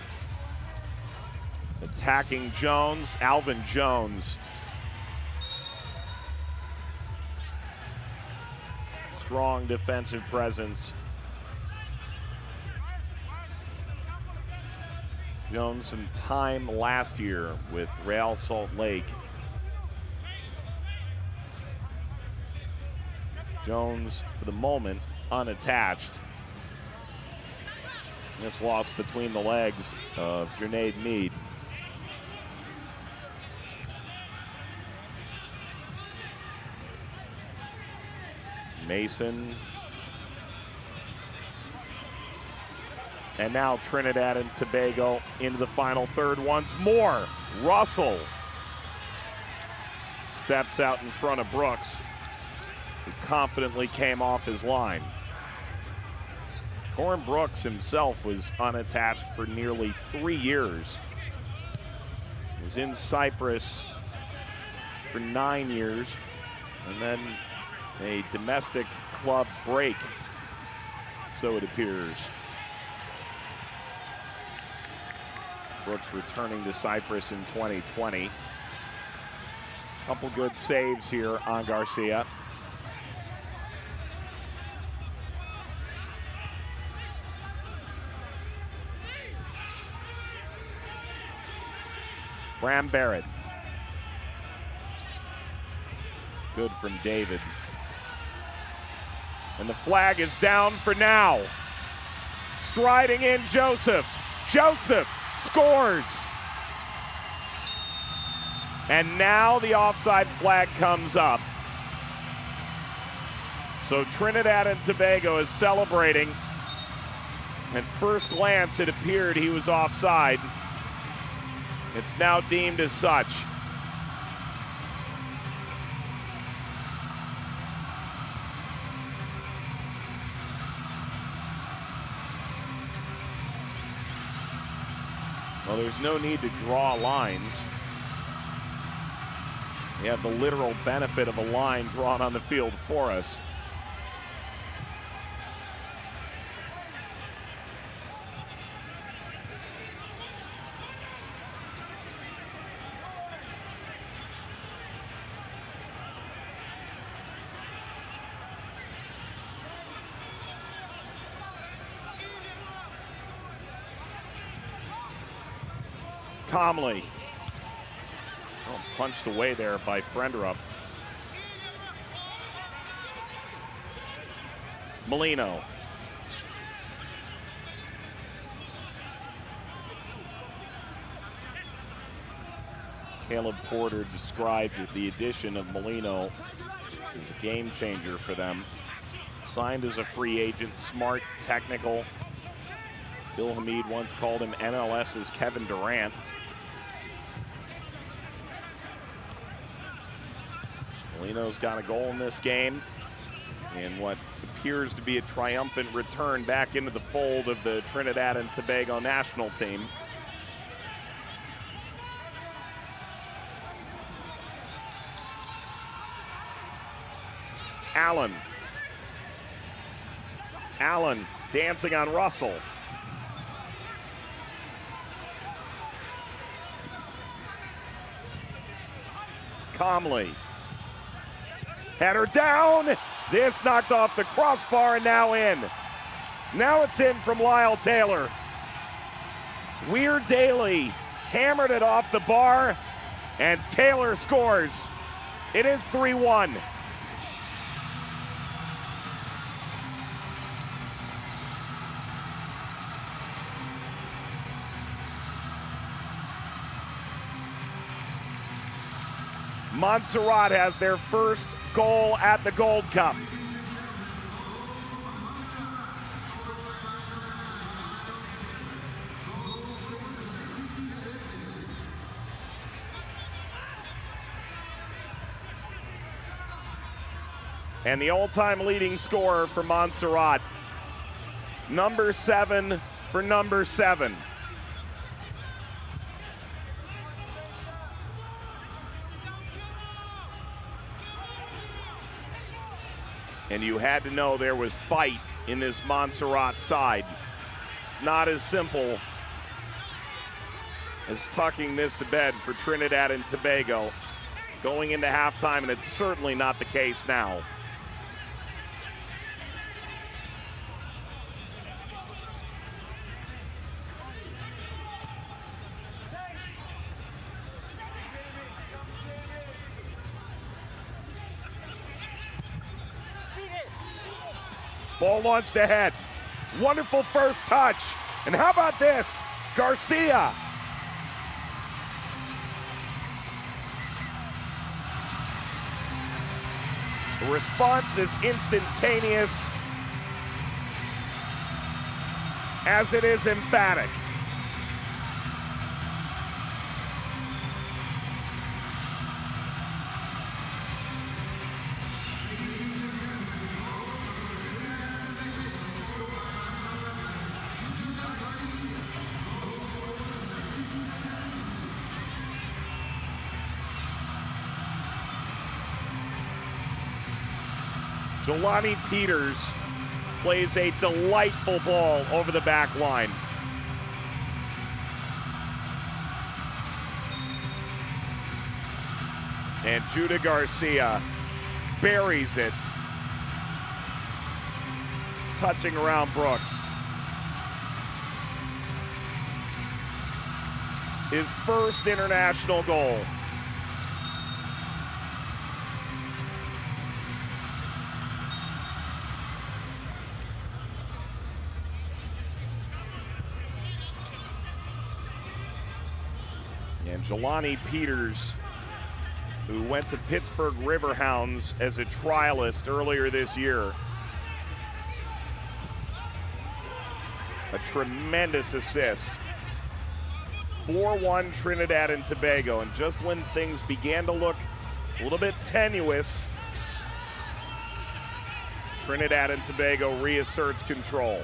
attacking Jones. Alvin Jones. Strong defensive presence. Jones some time last year with Real Salt Lake. Jones, for the moment, unattached. This loss between the legs of Junaid Meade. Mason. And now Trinidad and Tobago into the final third once more. Russell steps out in front of Brooks, who confidently came off his line. Corin Brooks himself was unattached for nearly 3 years. He was in Cyprus for 9 years, and then a domestic club break, so it appears. Brooks returning to Cyprus in 2020. Couple good saves here on Garcia. Bram Barrett. Good from David. And the flag is down for now. Striding in Joseph. Joseph scores. And now the offside flag comes up. So Trinidad and Tobago is celebrating. At first glance, it appeared he was offside. It's now deemed as such. Well, there's no need to draw lines. We have the literal benefit of a line drawn on the field for us. Comley. Oh, punched away there by Frienderup. Molino. Caleb Porter described the addition of Molino as a game changer for them. Signed as a free agent, smart, technical. Bill Hamid once called him MLS's Kevin Durant. Molino's got a goal in this game in what appears to be a triumphant return back into the fold of the Trinidad and Tobago national team. Allen. Allen dancing on Russell. Comley. Header down. This knocked off the crossbar and now in. Now it's in from Lyle Taylor. Weir Daly hammered it off the bar and Taylor scores. It is 3-1. Montserrat has their first goal at the Gold Cup. And the all-time leading scorer for Montserrat, number 7 for number 7. And you had to know there was fight in this Montserrat side. It's not as simple as tucking this to bed for Trinidad and Tobago going into halftime, and it's certainly not the case now. Ball launched ahead. Wonderful first touch. And how about this? Garcia. The response is instantaneous, as it is emphatic. Jelani Peters plays a delightful ball over the back line. And Judah Garcia buries it, touching around Brooks. His first international goal. And Jelani Peters, who went to Pittsburgh Riverhounds as a trialist earlier this year. A tremendous assist. 4-1 Trinidad and Tobago, and just when things began to look a little bit tenuous, Trinidad and Tobago reasserts control.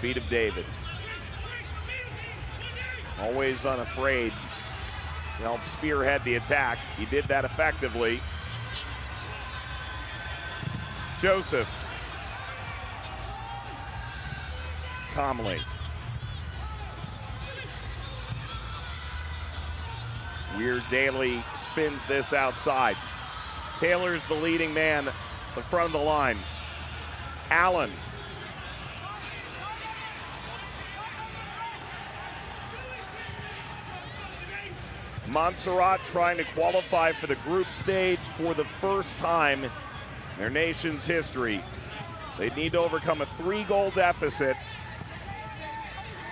Feet of David. Always unafraid to help spearhead the attack. He did that effectively. Joseph. Calmly. Weir Daly spins this outside. Taylor's the leading man at the front of the line. Allen. Montserrat trying to qualify for the group stage for the first time in their nation's history. They need to overcome a 3-goal deficit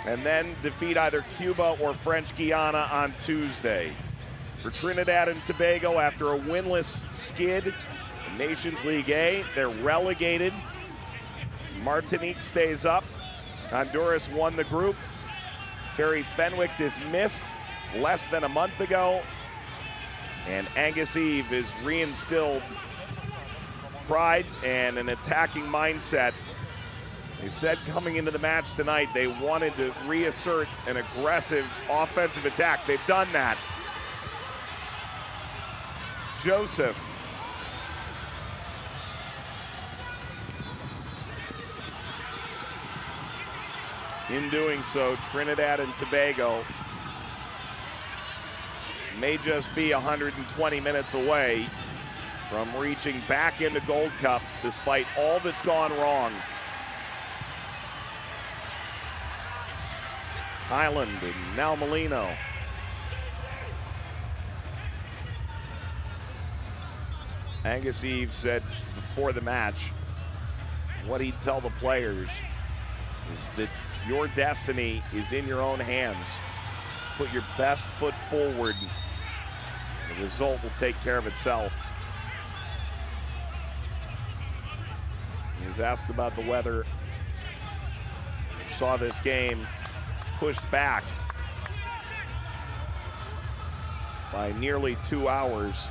and then defeat either Cuba or French Guiana on Tuesday. For Trinidad and Tobago, after a winless skid in Nations League A, they're relegated. Martinique stays up. Honduras won the group. Terry Fenwick dismissed less than a month ago, and Angus Eve is reinstilled pride and an attacking mindset. They said coming into the match tonight they wanted to reassert an aggressive offensive attack. They've done that. Joseph. In doing so, Trinidad and Tobago may just be 120 minutes away from reaching back into Gold Cup despite all that's gone wrong. Highland and now Molino. Angus Eve said before the match what he'd tell the players is that your destiny is in your own hands. Put your best foot forward. The result will take care of itself. He was asked about the weather. Saw this game pushed back by nearly 2 hours.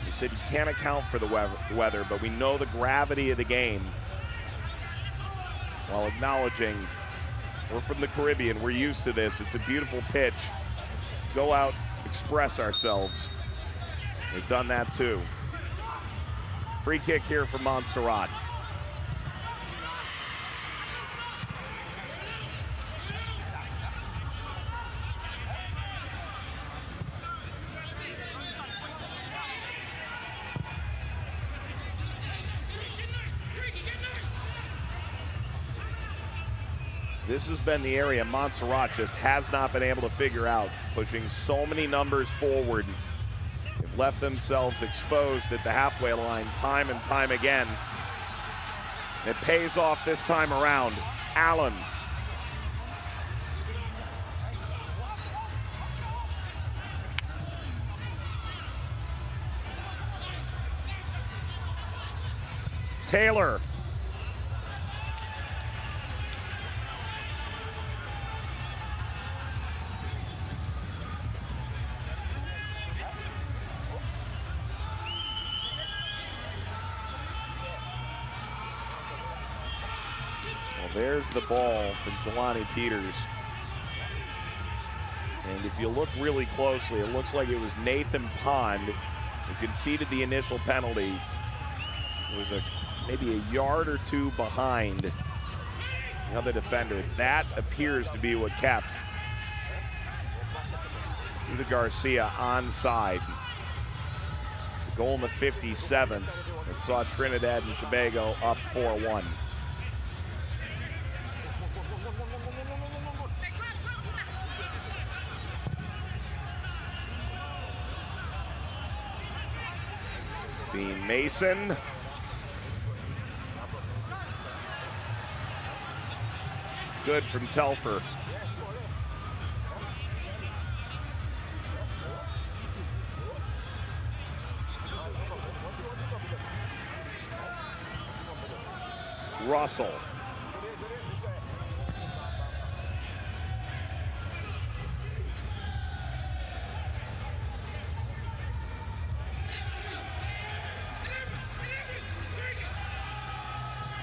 He said he can't account for the weather, but we know the gravity of the game, while acknowledging we're from the Caribbean, we're used to this. It's a beautiful pitch. Go out, express ourselves. We've done that too. Free kick here for Montserrat. This has been the area Montserrat just has not been able to figure out, pushing so many numbers forward. They've left themselves exposed at the halfway line time and time again. It pays off this time around. Allen. Taylor. There's the ball from Jelani Peters. And if you look really closely, it looks like it was Nathan Pond who conceded the initial penalty. It was maybe a yard or two behind the other defender. That appears to be what kept Judah Garcia onside. The goal in the 57th and saw Trinidad and Tobago up 4-1. Dean Mason. Good from Telfer. Russell.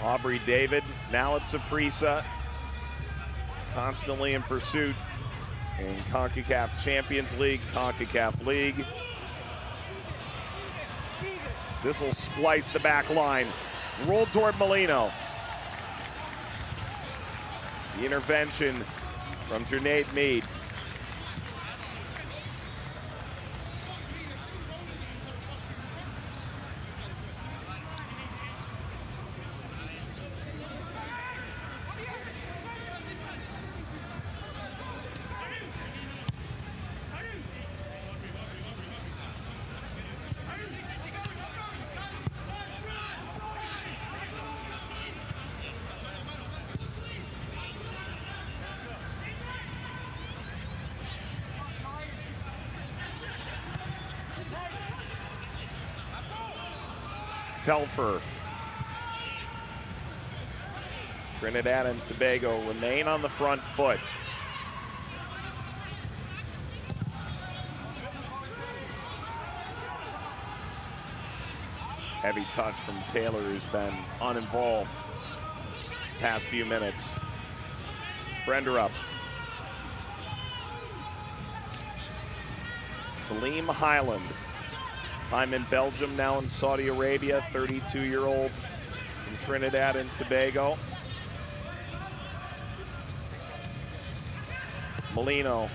Aubrey David, now at Saprissa, constantly in pursuit in CONCACAF Champions League, CONCACAF League. This will splice the back line. Rolled toward Molino. The intervention from Junaid Mead. Telfer. Trinidad and Tobago remain on the front foot. Heavy touch from Taylor, who's been uninvolved past few minutes. Frender up. Kaleem Highland. Time in Belgium, now in Saudi Arabia, 32-year-old from Trinidad and Tobago. Molino.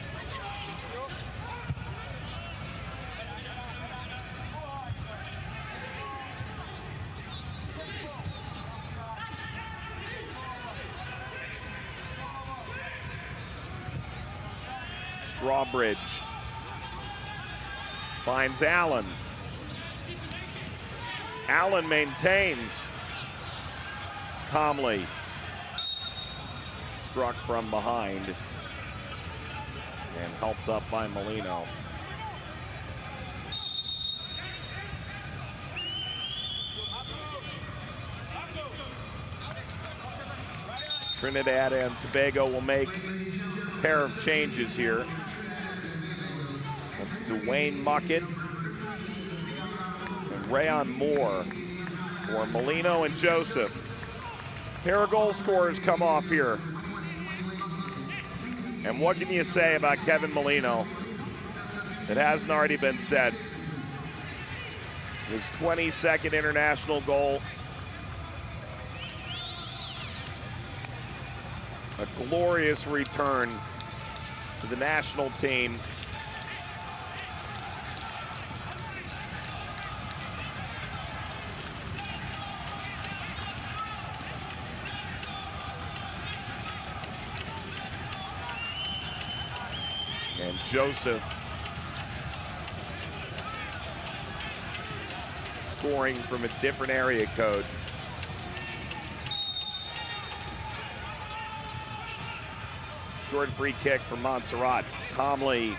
Drawbridge finds Allen. Allen maintains. Calmly struck from behind and helped up by Molino. Trinidad and Tobago will make a pair of changes here. That's Dwayne Muckett and Rayon Moore for Molino and Joseph. Pair of goal scorers come off here. And what can you say about Kevin Molino that hasn't already been said? His 22nd international goal. A glorious return to the national team. And Joseph scoring from a different area code. Short free kick from Montserrat. Calmly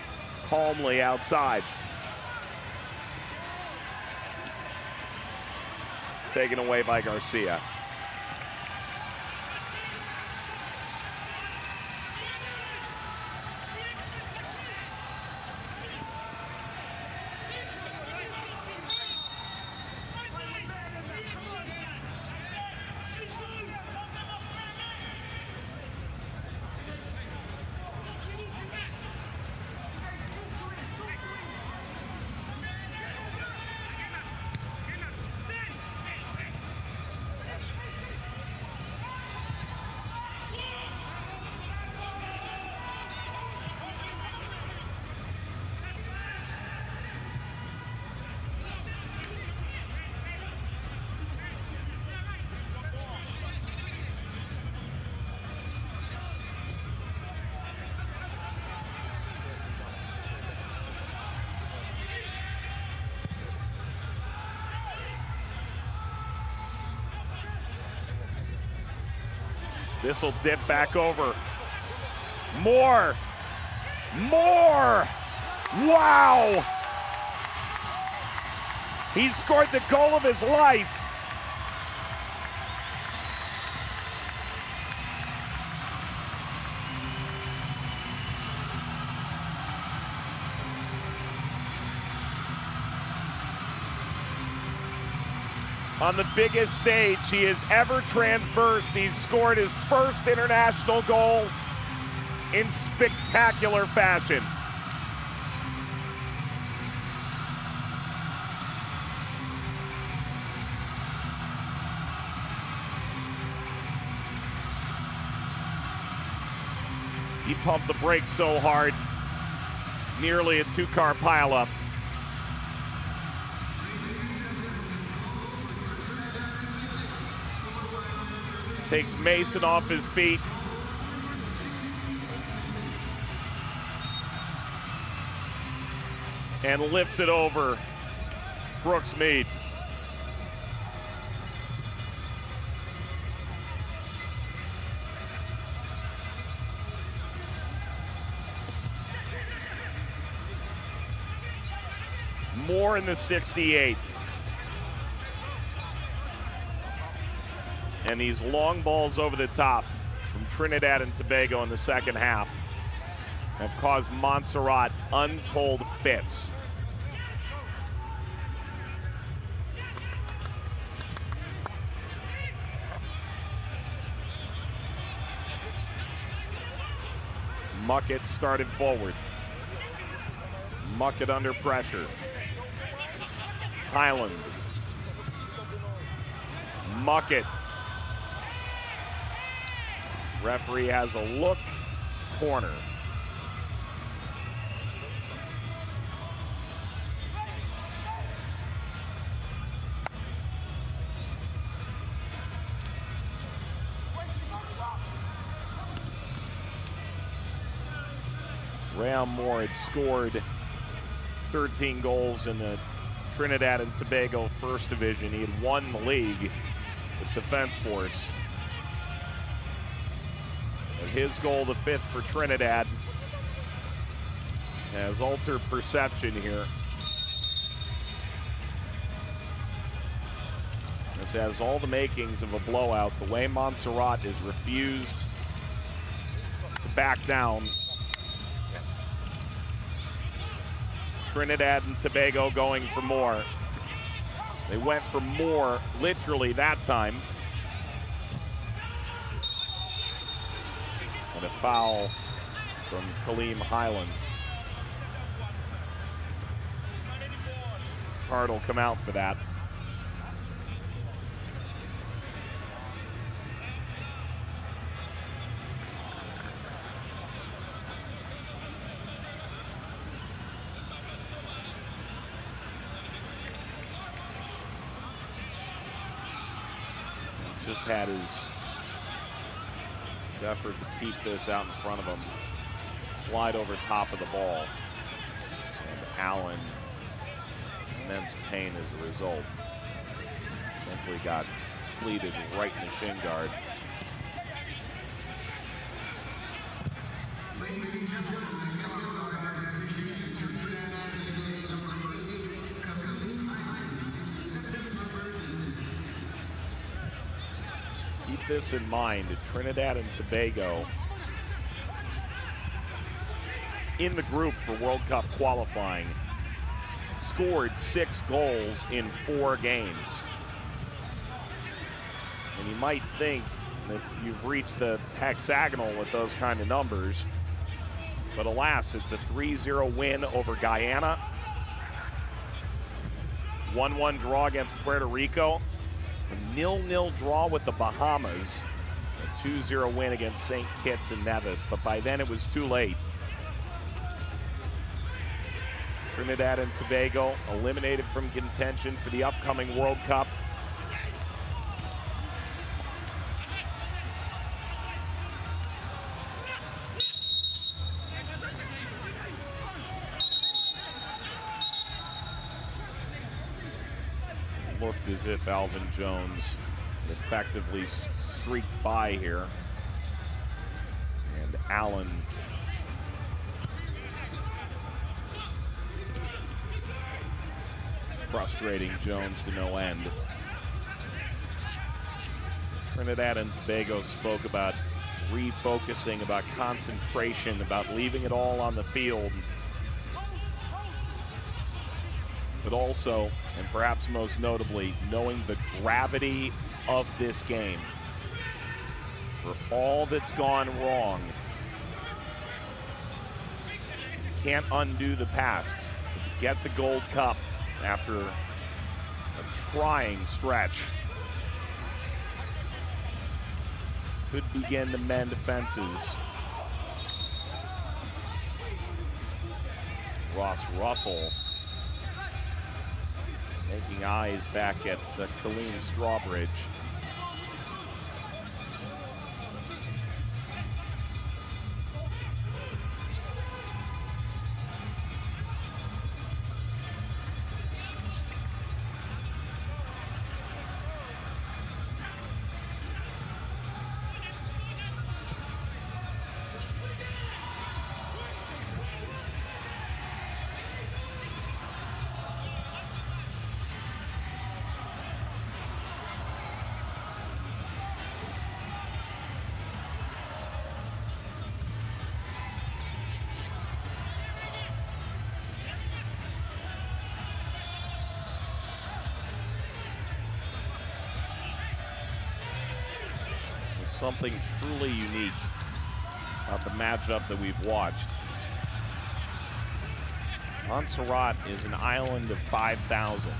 outside. Taken away by Garcia. This will dip back over. More. Wow. He scored the goal of his life. On the biggest stage he has ever traversed, he's scored his first international goal in spectacular fashion. He pumped the brakes so hard, nearly a two-car pileup. Takes Mason off his feet. And lifts it over Brooks Meade. More in the 68th. And these long balls over the top from Trinidad and Tobago in the second half have caused Montserrat untold fits. Muckett started forward. Muckett under pressure. Highland. Muckett. Referee has a look, corner. Graham Moore had scored 13 goals in the Trinidad and Tobago First Division. He had won the league with Defense Force. But his goal, the 5th for Trinidad, has altered perception here. This has all the makings of a blowout. The way Montserrat is refused to back down. Trinidad and Tobago going for more. They went for more literally that time. And a foul from Kaleem Highland. Card will come out for that. Just had his effort to keep this out in front of him. Slide over top of the ball. And Allen, immense pain as a result. Eventually got bleeded right in the shin guard. Ladies and gentlemen, the yellow card has been issued to Trinidad and Tobago's number 8, Kaleem Highland, in the 7th number. Keep this in mind, Trinidad and Tobago in the group for World Cup qualifying scored 6 goals in 4 games. And you might think that you've reached the hexagonal with those kind of numbers, but alas, it's a 3-0 win over Guyana, 1-1 draw against Puerto Rico, a 0-0 draw with the Bahamas, a 2-0 win against St. Kitts and Nevis, but by then it was too late. Trinidad and Tobago eliminated from contention for the upcoming World Cup. Looked as if Alvin Jones effectively streaked by here. And Allen frustrating Jones to no end. Trinidad and Tobago spoke about refocusing, about concentration, about leaving it all on the field. But also, and perhaps most notably, knowing the gravity of this game. For all that's gone wrong, you can't undo the past. But to get the Gold Cup after a trying stretch could begin to mend fences. Ross Russell making eyes back at Kaleem Strawbridge. Something truly unique about the matchup that we've watched. Montserrat is an island of 5,000.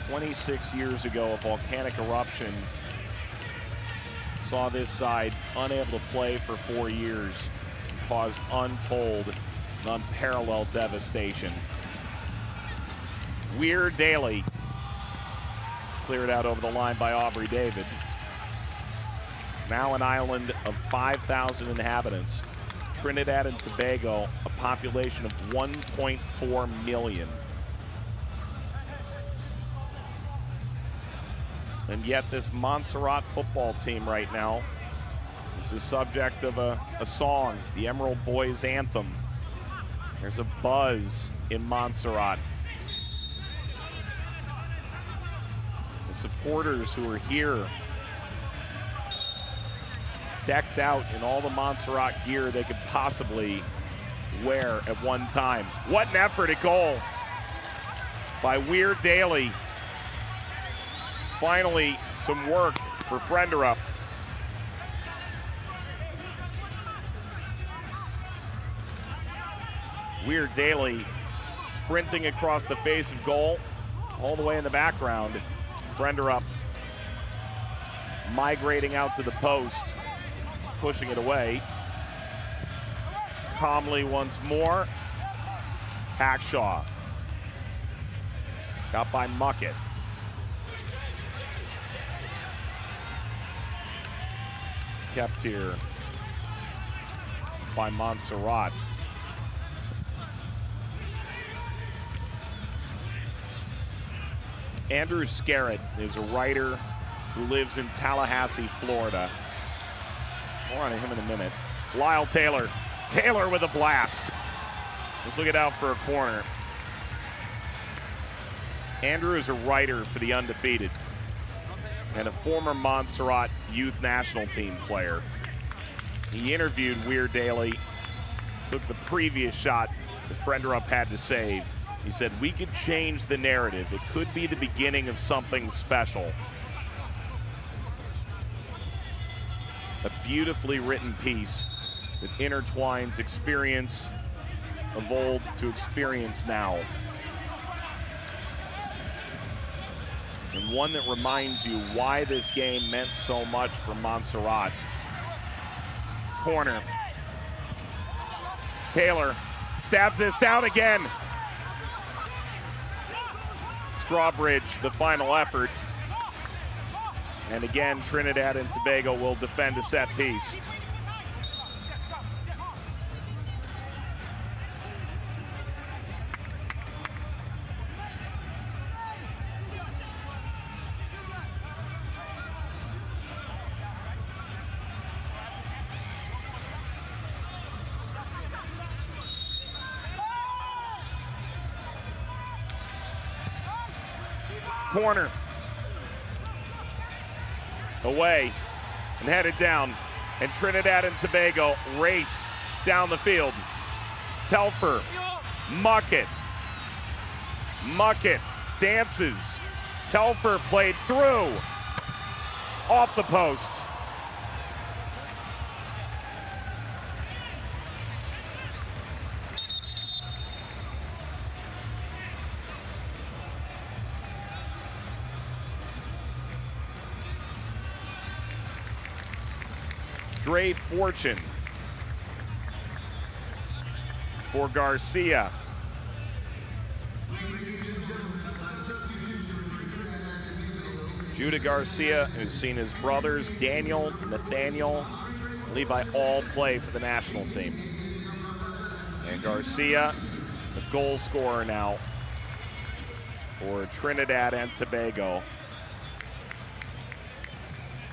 26 years ago, a volcanic eruption saw this side unable to play for 4 years and caused untold and unparalleled devastation. Weir Daly cleared out over the line by Aubrey David. now an island of 5,000 inhabitants. Trinidad and Tobago, a population of 1.4 million. And yet this Montserrat football team right now is the subject of a song, the Emerald Boys Anthem. There's a buzz in Montserrat. The supporters who are here, decked out in all the Montserrat gear they could possibly wear at one time. What an effort at goal by Weir Daly. Finally, some work for Frenderup. Weir Daly sprinting across the face of goal, all the way in the background. Frenderup migrating out to the post, pushing it away. Calmly once more. Hackshaw. Got by Muckett. Kept here by Montserrat. Andrew Scarrett is a writer who lives in Tallahassee, Florida. More on him in a minute. Lyle Taylor. Taylor with a blast. Let's look it out for a corner. Andrew is a writer for the Undefeated and a former Montserrat youth national team player. He interviewed Weir Daly, took the previous shot that Frenderup had to save. He said, we could change the narrative. It could be the beginning of something special. A beautifully written piece that intertwines experience of old to experience now. And one that reminds you why this game meant so much for Montserrat. Corner. Taylor stabs this down again. Strawbridge, the final effort. And again, Trinidad and Tobago will defend a set piece. Corner. Away and headed down. And Trinidad and Tobago race down the field. Telfer, Muckett. Muckett dances. Telfer played through. Off the post. Dre Fortune for Garcia. Judah Garcia, who's seen his brothers, Daniel, Nathaniel, Levi, all play for the national team. And Garcia, the goal scorer now for Trinidad and Tobago.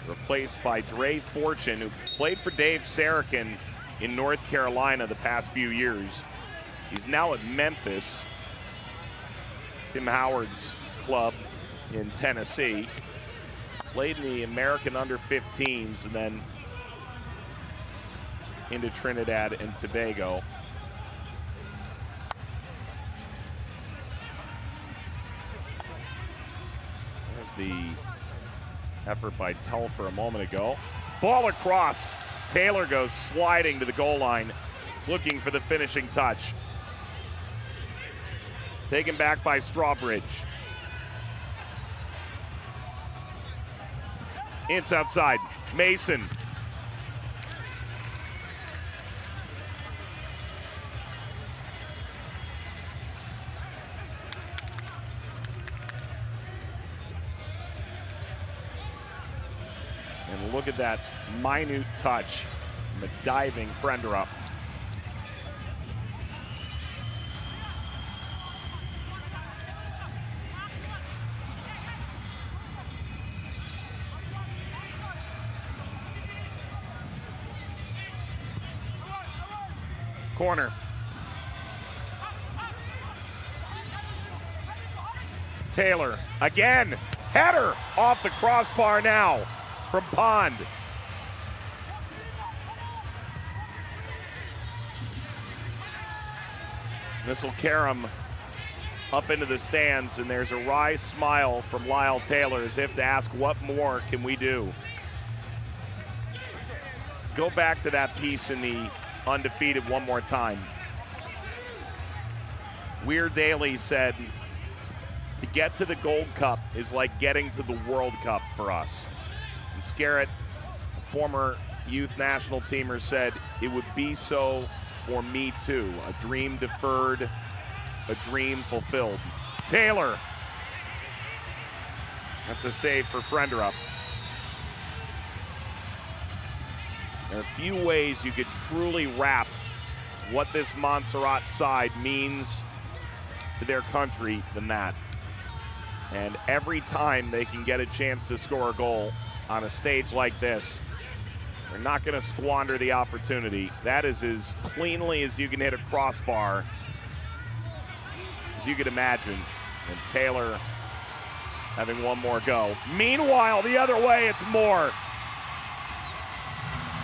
Replaced by Dre Fortune, who played for Dave Sarakin in North Carolina the past few years. He's now at Memphis, Tim Howard's club in Tennessee. Played in the American under-15s and then into Trinidad and Tobago. There's the effort by Telfer a moment ago. Ball across. Taylor goes sliding to the goal line. He's looking for the finishing touch. Taken back by Strawbridge. It's outside. Mason. And look at that minute touch from a diving Frenderup. Corner. Taylor again. Header off the crossbar now from Pond. This will carry him up into the stands, and there's a wry smile from Lyle Taylor as if to ask, what more can we do? Let's go back to that piece in the Undefeated one more time. Weir Daly said, to get to the Gold Cup is like getting to the World Cup for us. And Scarrett, a former youth national teamer, said, it would be so for me too. A dream deferred, a dream fulfilled. Taylor. That's a save for Frenderup. There are few ways you could truly wrap what this Montserrat side means to their country than that. And every time they can get a chance to score a goal on a stage like this, they're not going to squander the opportunity. That is as cleanly as you can hit a crossbar as you could imagine. And Taylor having one more go. Meanwhile, the other way, it's Moore.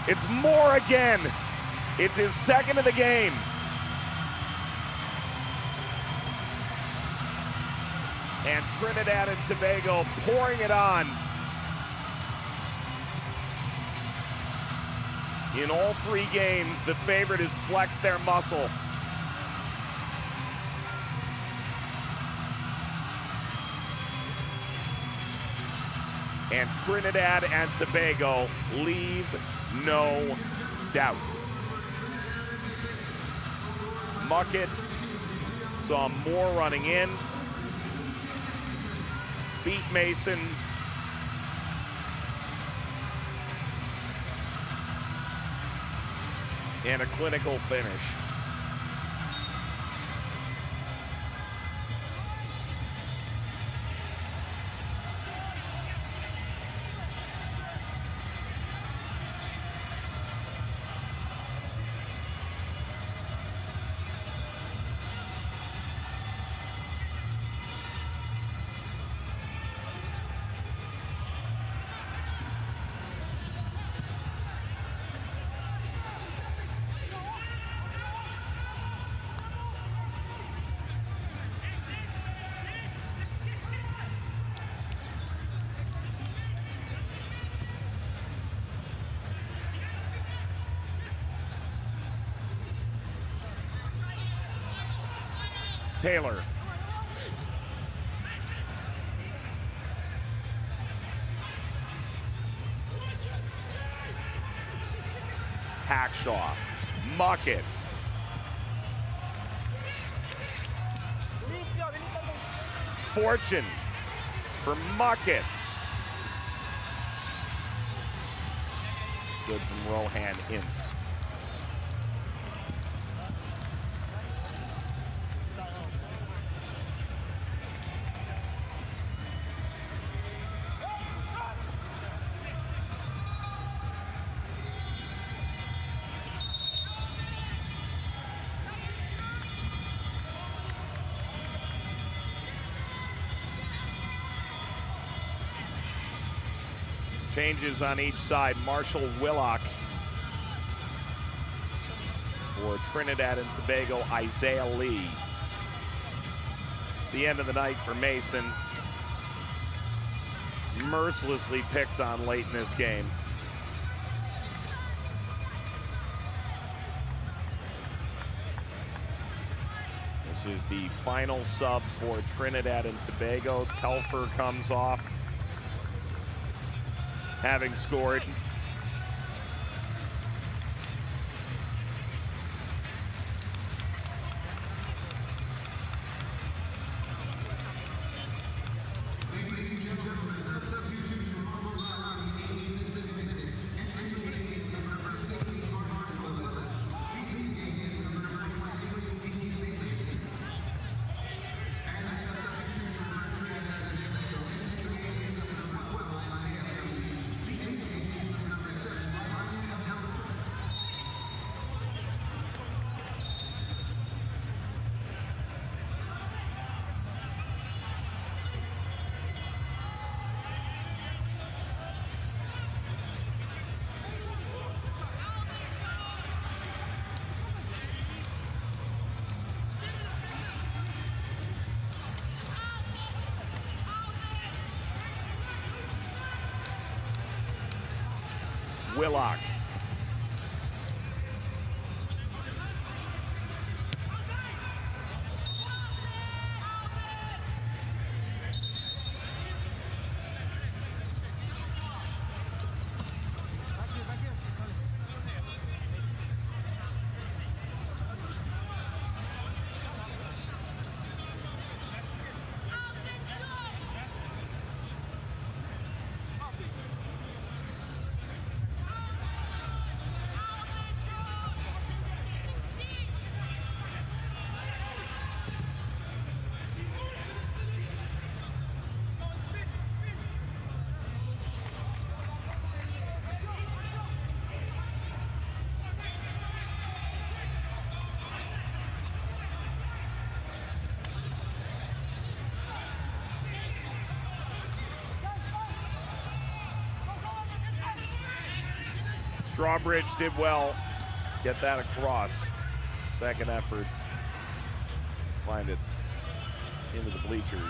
It's Moore again. It's his second of the game. And Trinidad and Tobago pouring it on. In all 3 games, the favorite has flexed their muscle. And Trinidad and Tobago leave no doubt. Muckett saw Moore running in. Beat Mason. And a clinical finish. Taylor. Hackshaw. Muckett. Fortune for Muckett. Good from Rohan Ince. Changes on each side. Marshall Willock for Trinidad and Tobago. Isaiah Lee. The end of the night for Mason. Mercilessly picked on late in this game. This is the final sub for Trinidad and Tobago. Telfer comes off, having scored. Willock. Strawbridge did well. Get that across. Second effort. Find it into the bleachers.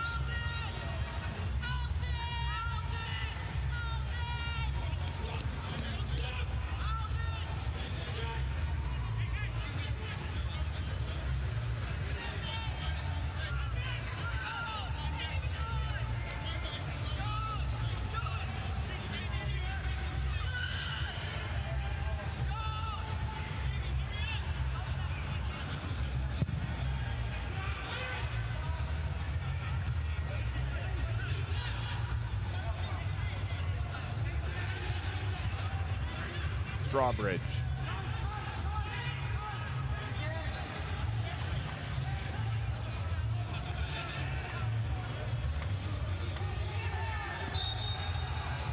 Strawbridge.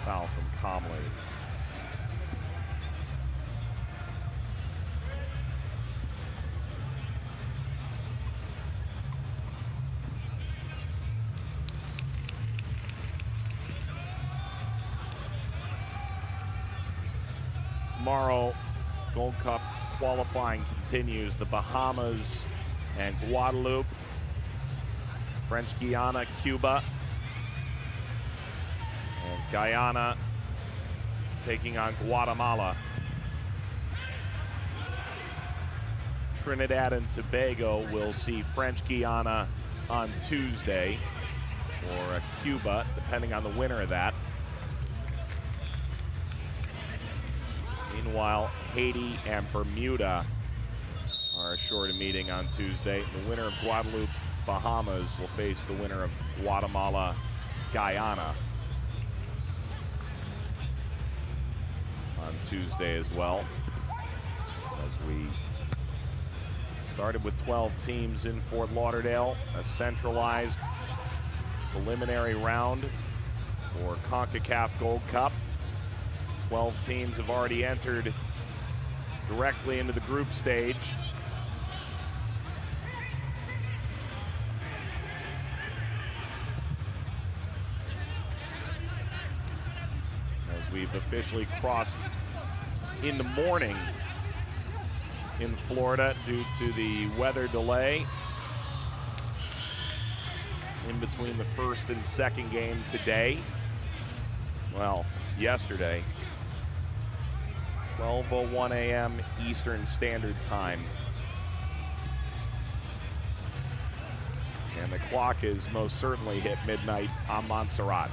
Foul from Comley. Tomorrow, Gold Cup qualifying continues. The Bahamas and Guadeloupe, French Guiana, Cuba, and Guyana taking on Guatemala. Trinidad and Tobago will see French Guiana on Tuesday, or Cuba, depending on the winner of that. Meanwhile, Haiti and Bermuda are assured a meeting on Tuesday. The winner of Guadeloupe, Bahamas will face the winner of Guatemala, Guyana on Tuesday as well. As we started with 12 teams in Fort Lauderdale, a centralized preliminary round for CONCACAF Gold Cup. 12 teams have already entered directly into the group stage. As we've officially crossed in the morning in Florida due to the weather delay in between the first and second game today. Well, yesterday. 12:01 a.m. Eastern Standard Time. And the clock is most certainly hit midnight on Montserrat.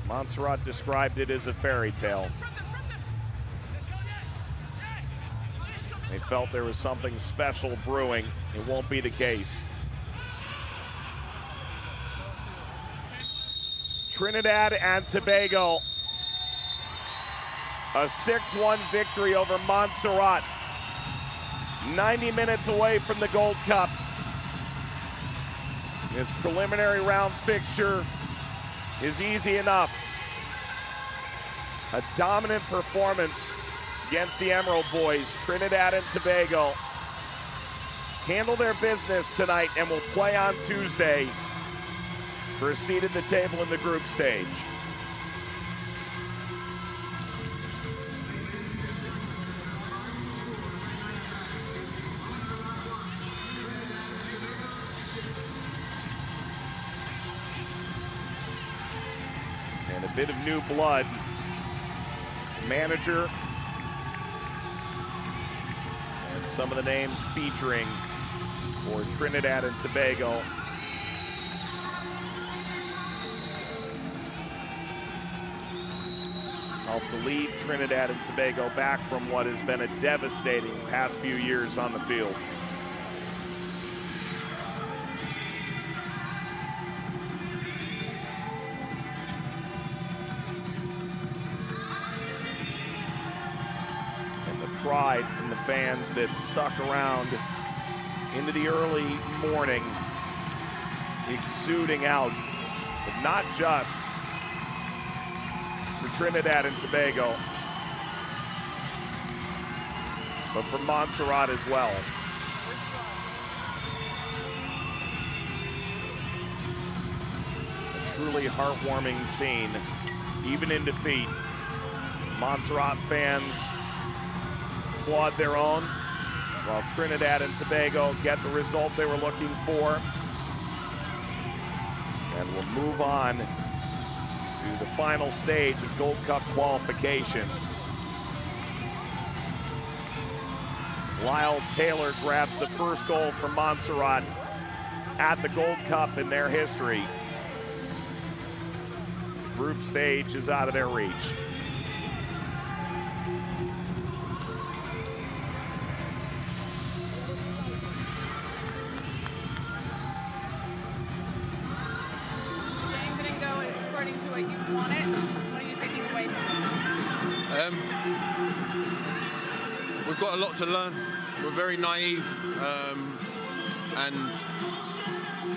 Montserrat described it as a fairy tale. They felt there was something special brewing. It won't be the case. Trinidad and Tobago. A 6-1 victory over Montserrat. 90 minutes away from the Gold Cup. This preliminary round fixture is easy enough. A dominant performance against the Emerald Boys. Trinidad and Tobago handle their business tonight and will play on Tuesday for a seat at the table in the group stage. And a bit of new blood. Manager. And some of the names featuring for Trinidad and Tobago. Helped to lead Trinidad and Tobago back from what has been a devastating past few years on the field. And the pride from the fans that stuck around into the early morning, exuding out, but not just for Trinidad and Tobago, but for Montserrat as well. A truly heartwarming scene, even in defeat. Montserrat fans applaud their own, while Trinidad and Tobago get the result they were looking for. And we'll move on to the final stage of Gold Cup qualification. Lyle Taylor grabs the first goal for Montserrat at the Gold Cup in their history. The group stage is out of their reach. We've got a lot to learn. We're very naive, and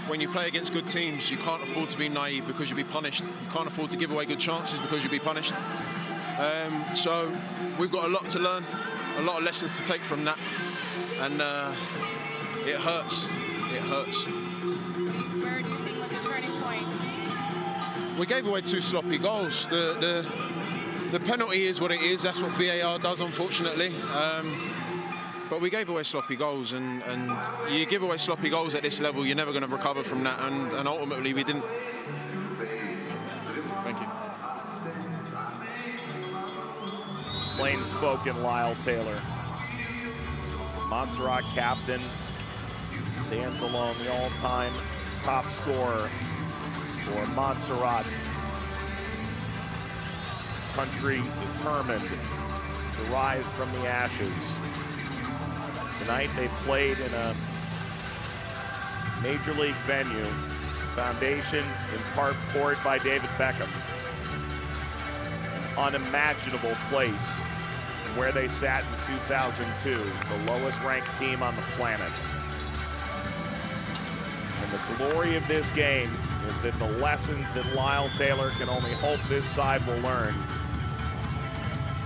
when you play against good teams, you can't afford to be naive because you'll be punished. You can't afford to give away good chances because you'll be punished. So we've got a lot to learn, a lot of lessons to take from that, and it hurts. It hurts. Where do you think was the turning point? We gave away 2 sloppy goals. The penalty is what it is. That's what VAR does, unfortunately. But we gave away sloppy goals, and you give away sloppy goals at this level, you're never going to recover from that, and ultimately we didn't. Thank you. Plain spoken, Lyle Taylor. Montserrat captain stands alone, the all-time top scorer for Montserrat. Country determined to rise from the ashes. Tonight they played in a major league venue, foundation in part poured by David Beckham. An unimaginable place where they sat in 2002, the lowest ranked team on the planet. And the glory of this game is that the lessons that Lyle Taylor can only hope this side will learn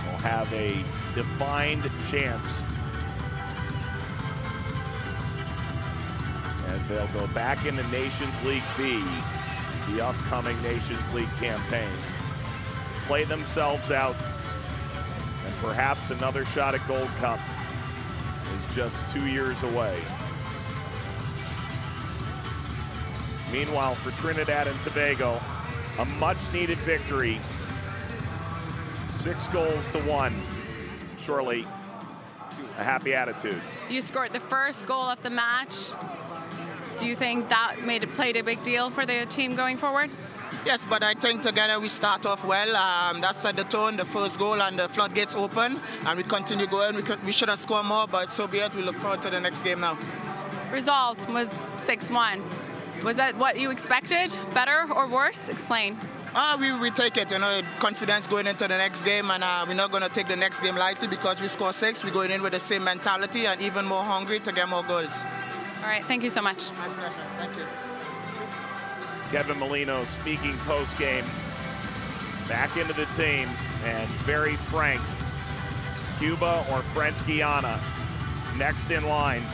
will have a defined chance as they'll go back into Nations League B, the upcoming Nations League campaign. Play themselves out, and perhaps another shot at Gold Cup is just 2 years away. Meanwhile, for Trinidad and Tobago, a much-needed victory. 6-1. Surely a happy attitude. You scored the first goal of the match. Do you think that played a big deal for the team going forward? Yes, but I think together we start off well. That set the tone, the first goal, and the floodgates open, and we continue going. We should have scored more, but so be it. We look forward to the next game now. Result Was 6-1. Was that what you expected? Better or worse? Explain. We take it, confidence going into the next game, and we're not going to take the next game lightly because we score 6. We're going in with the same mentality and even more hungry to get more goals. All right, thank you so much. My pleasure. Thank you. Kevin Molino speaking post-game, back into the team, and very frank. Cuba or French Guiana next in line.